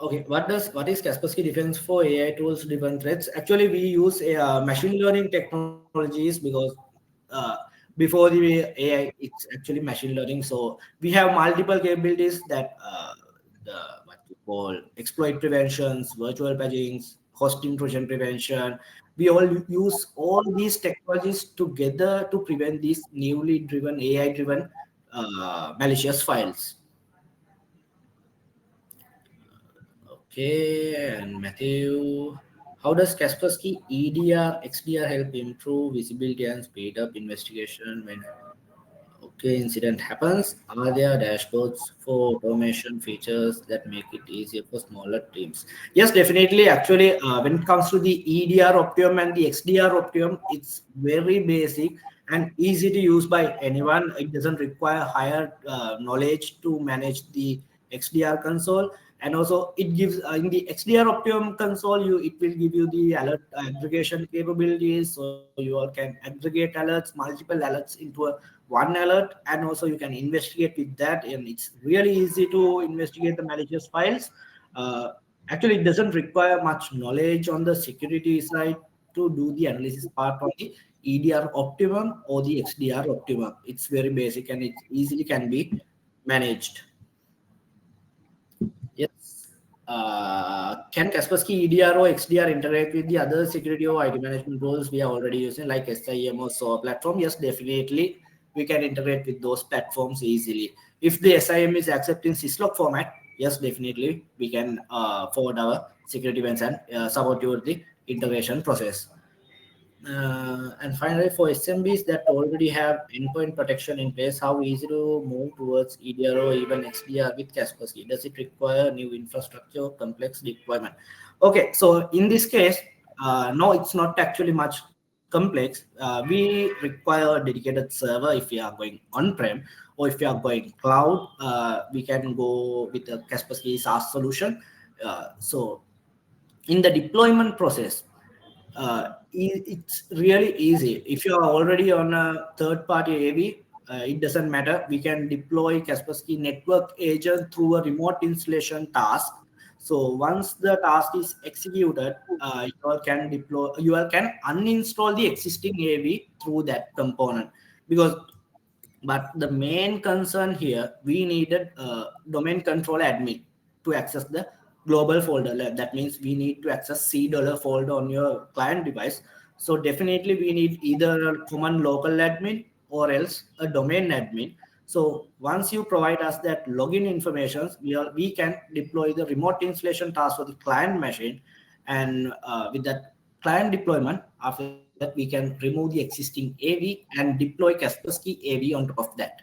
Okay, what is Kaspersky Defense for AI tools driven threats? Actually, we use machine learning technologies because uh, before the AI, it's actually machine learning. So we have multiple capabilities that the what we call exploit preventions, virtual pagings, host intrusion prevention. We all use all these technologies together to prevent these newly driven AI driven malicious files. Okay, and Matthew, how does Kaspersky EDR, XDR help improve visibility and speed up investigation when incident happens? Are there dashboards for automation features that make it easier for smaller teams? Yes, definitely. Actually, when it comes to the EDR Optimum and the XDR Optimum, it's very basic and easy to use by anyone. It doesn't require higher knowledge to manage the XDR console. And also it gives in the XDR Optimum console, it will give you the alert aggregation capabilities, so you all can aggregate alerts, multiple alerts into one alert, and also you can investigate with that, and it's really easy to investigate the malicious files. uh, Actually, it doesn't require much knowledge on the security side to do the analysis part on the EDR Optimum or the XDR Optimum. It's very basic and it easily can be managed. Yes. Can Kaspersky EDR or XDR interact with the other security or IT management tools we are already using, like SIEM or SOA platform? Yes, definitely. We can integrate with those platforms easily. If the SIM is accepting syslog format, yes, definitely we can forward our security events and support you with the integration process. And finally, for SMBs that already have endpoint protection in place, how easy to move towards EDR or even XDR with Kaspersky? Does it require new infrastructure or complex deployment? Okay, so in this case, no, it's not actually much complex. We require a dedicated server if we are going on-prem, or if we are going cloud, we can go with a Kaspersky SaaS solution. So in the deployment process, it's really easy. If you are already on a third party AV, it doesn't matter. We can deploy Kaspersky network agent through a remote installation task. So once the task is executed, you all can uninstall the existing AV through that component. Because but the main concern here, we needed a domain control admin to access the global folder. That means we need to access $C folder on your client device. So definitely we need either a common local admin or else a domain admin. So once you provide us that login information, we can deploy the remote installation task for the client machine. And with that client deployment, after that we can remove the existing AV and deploy Kaspersky AV on top of that.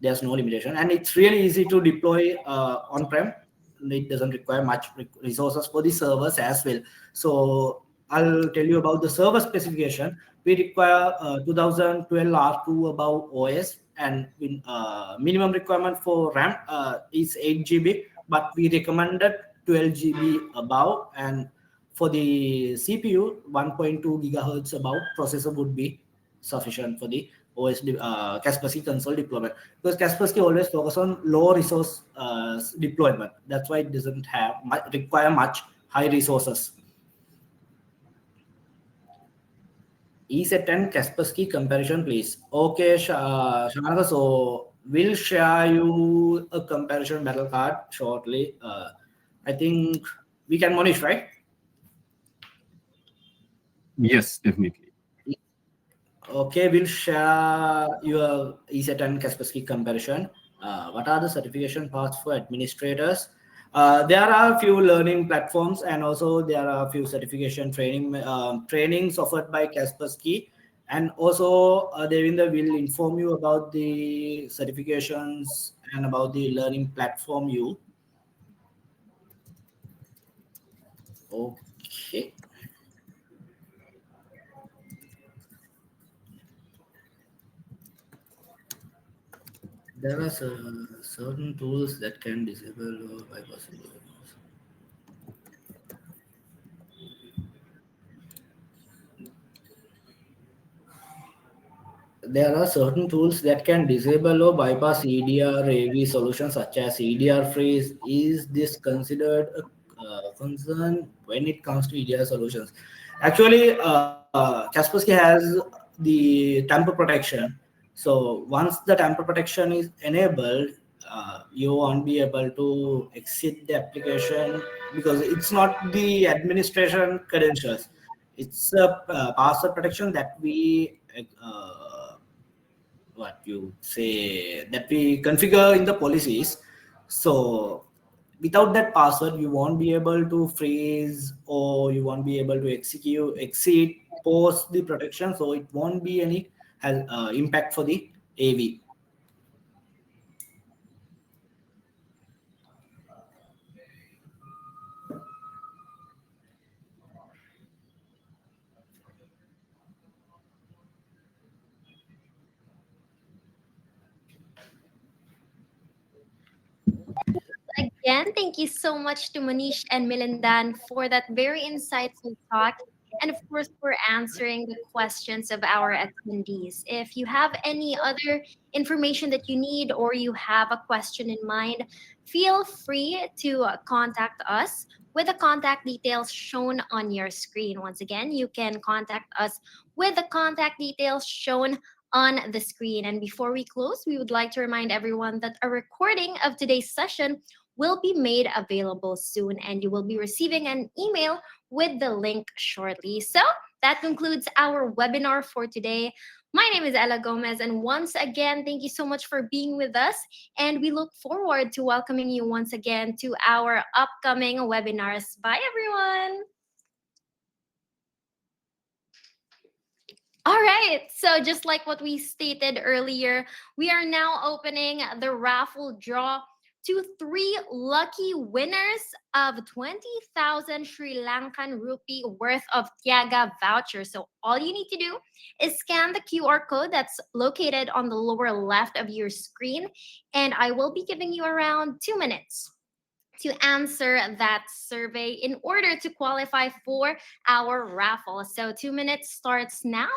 There's no limitation, and it's really easy to deploy on-prem. It doesn't require much resources for the servers as well. So I'll tell you about the server specification. We require 2012 R2 above OS, and minimum requirement for RAM is 8 GB, but we recommended 12 GB above. And for the CPU, 1.2 gigahertz above processor would be sufficient for the Kaspersky console deployment, because Kaspersky always focus on low resource deployment. That's why it doesn't require much high resources. ESET and Kaspersky comparison, please. Okay, Shanaka, so we'll share you a comparison battle card shortly. I think we can Monish, right? Yes, definitely. Okay, we'll share your ESET and Kaspersky comparison. What are the certification paths for administrators? There are a few learning platforms, and also there are a few certification trainings offered by Kaspersky. And also, Devinder will inform you about the certifications and about the learning platform you. Okay. There are certain tools that can disable or bypass it. There are certain tools that can disable or bypass EDR AV solutions such as EDR freeze. Is this considered a concern when it comes to EDR solutions? Actually, Kaspersky has the tamper protection. So once the tamper protection is enabled, you won't be able to exit the application because it's not the administration credentials. It's a password protection that we what you say that we configure in the policies. So without that password you won't be able to freeze or you won't be able to exit post the protection, so it won't be any impact for the AV. Again, thank you so much to Manish and Milindan for that very insightful talk. And of course, for answering the questions of our attendees. If you have any other information that you need or you have a question in mind, feel free to contact us with the contact details shown on your screen. Once again, you can contact us with the contact details shown on the screen. And before we close, we would like to remind everyone that a recording of today's session will be made available soon, and you will be receiving an email with the link shortly. So that concludes our webinar for today. My name is Ella Gomez, and once again, thank you so much for being with us. And we look forward to welcoming you once again to our upcoming webinars. Bye, everyone. All right. So, just like what we stated earlier, we are now opening the raffle draw to 3 lucky winners of 20,000 Sri Lankan rupee worth of Tiaga vouchers. So, all you need to do is scan the QR code that's located on the lower left of your screen, and I will be giving you around 2 minutes to answer that survey in order to qualify for our raffle. So 2 minutes starts now.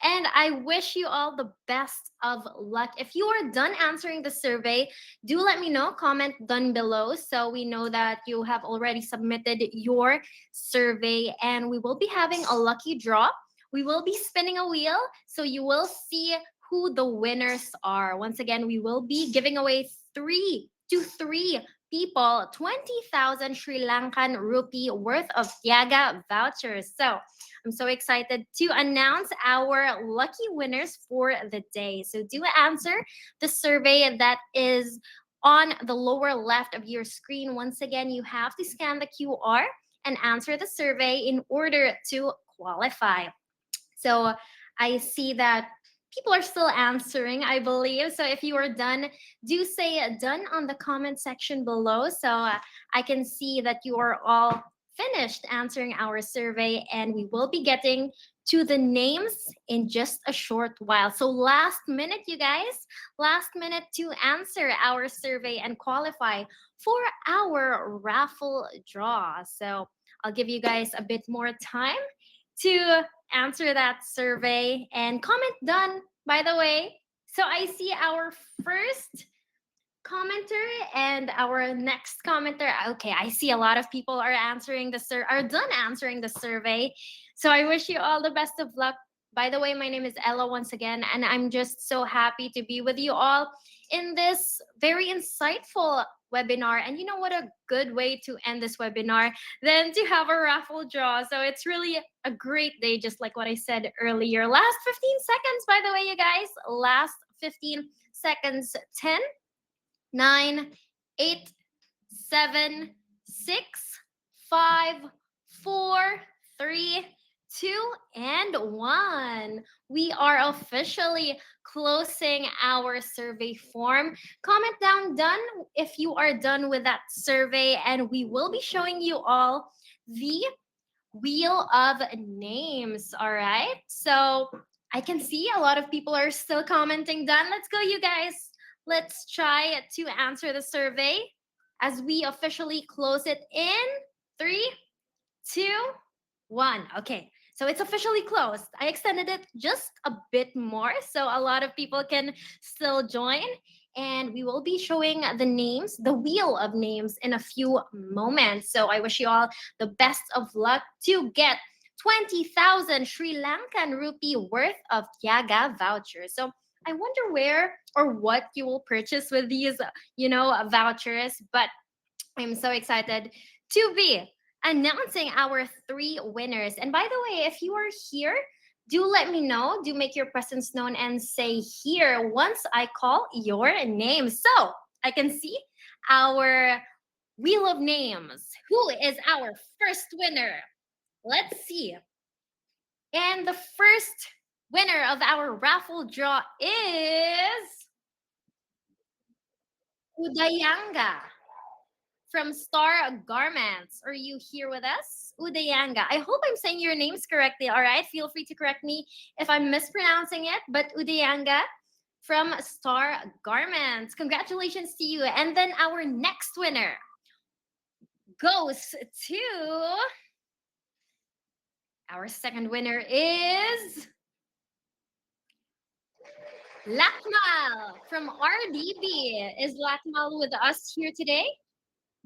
And I wish you all the best of luck. If you are done answering the survey, do let me know. Comment down below so we know that you have already submitted your survey. And we will be having a lucky draw. We will be spinning a wheel so you will see who the winners are. Once again, we will be giving away three people 20,000 Sri Lankan rupee worth of Tiaga vouchers. So I'm so excited to announce our lucky winners for the day. So do answer the survey that is on the lower left of your screen. Once again, you have to scan the QR and answer the survey in order to qualify. So I see that people are still answering, I believe. So if you are done, do say done on the comment section below so I can see that you are all finished answering our survey, and we will be getting to the names in just a short while. So last minute, you guys, last minute to answer our survey and qualify for our raffle draw. So I'll give you guys a bit more time to answer that survey and comment done, by the way. So I see our first commenter and our next commenter. Okay, I see a lot of people are answering are done answering the survey. So I wish you all the best of luck. By the way, my name is Ella once again, and I'm just so happy to be with you all in this very insightful webinar. And you know what a good way to end this webinar than to have a raffle draw. So it's really a great day, just like what I said earlier. Last 15 seconds, by the way, you guys. Last 15 seconds. 10, 9, 8, 7, 6, 5, 4, 3, 2, and 1. We are officially closing our survey form. Comment down done if you are done with that survey, and we will be showing you all the wheel of names. All right. So I can see a lot of people are still commenting done. Let's go, you guys. Let's try to answer the survey as we officially close it in 3, 2, 1. Okay. So it's officially closed. I extended it just a bit more so a lot of people can still join. And we will be showing the names, the wheel of names, in a few moments. So I wish you all the best of luck to get 20,000 Sri Lankan rupee worth of Tiaga vouchers. So I wonder where or what you will purchase with these, vouchers. But I'm so excited to be announcing our 3 winners. And by the way, if you are here, do let me know. Do make your presence known and say here once I call your name. So I can see our wheel of names. Who is our first winner? Let's see. And the first winner of our raffle draw is Udayanga from Star Garments. Are you here with us? Udayanga. I hope I'm saying your names correctly. All right. Feel free to correct me if I'm mispronouncing it. But Udayanga from Star Garments. Congratulations to you. And then our next winner goes to... Our second winner is Lakmal from RDB. Is Lakmal with us here today?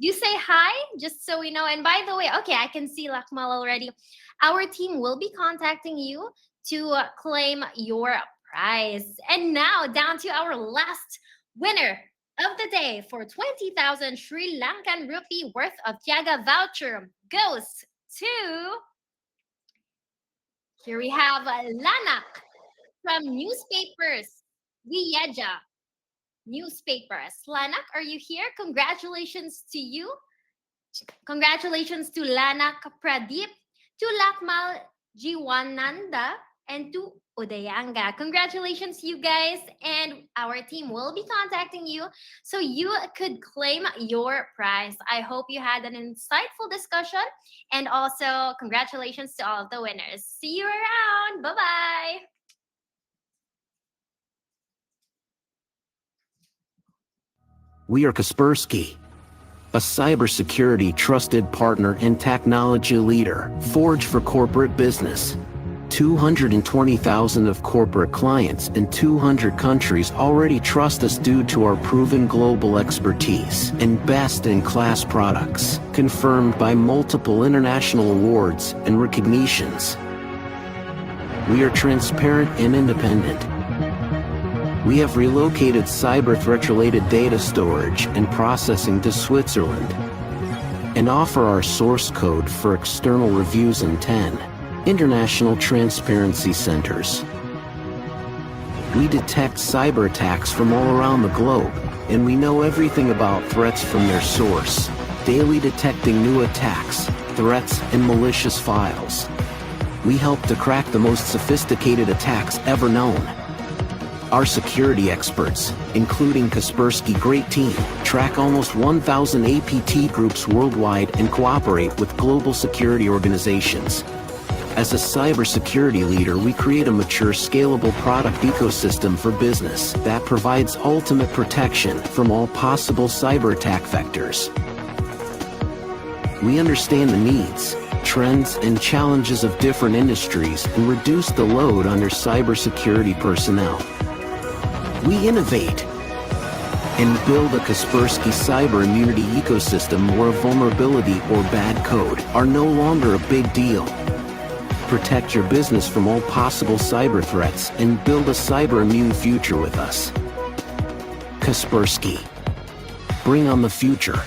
You say hi, just so we know. And by the way, okay, I can see Lakmal already. Our team will be contacting you to claim your prize. And now down to our last winner of the day for 20,000 Sri Lankan rupee worth of Tiaga voucher goes to... Here we have Lanak from Newspapers Wiyeja Newspapers. Lanak, are you here? Congratulations to you. Congratulations to Lanak Pradeep, to Lakmal Jiwananda, and to Udayanga. Congratulations, you guys. And our team will be contacting you so you could claim your prize. I hope you had an insightful discussion. And also, congratulations to all of the winners. See you around. Bye-bye. We are Kaspersky, a cybersecurity trusted partner and technology leader, forged for corporate business. 220,000 of corporate clients in 200 countries already trust us due to our proven global expertise and best-in-class products, confirmed by multiple international awards and recognitions. We are transparent and independent. We have relocated cyber threat-related data storage and processing to Switzerland and offer our source code for external reviews in 10 international transparency centers. We detect cyber attacks from all around the globe, and we know everything about threats from their source, daily detecting new attacks, threats, and malicious files. We help to crack the most sophisticated attacks ever known. Our security experts, including Kaspersky Great Team, track almost 1,000 APT groups worldwide and cooperate with global security organizations. As a cybersecurity leader, we create a mature, scalable product ecosystem for business that provides ultimate protection from all possible cyber attack vectors. We understand the needs, trends, and challenges of different industries and reduce the load on their cybersecurity personnel. We innovate and build a Kaspersky cyber immunity ecosystem where vulnerability or bad code are no longer a big deal. Protect your business from all possible cyber threats and build a cyber immune future with us. Kaspersky, Bring on the future.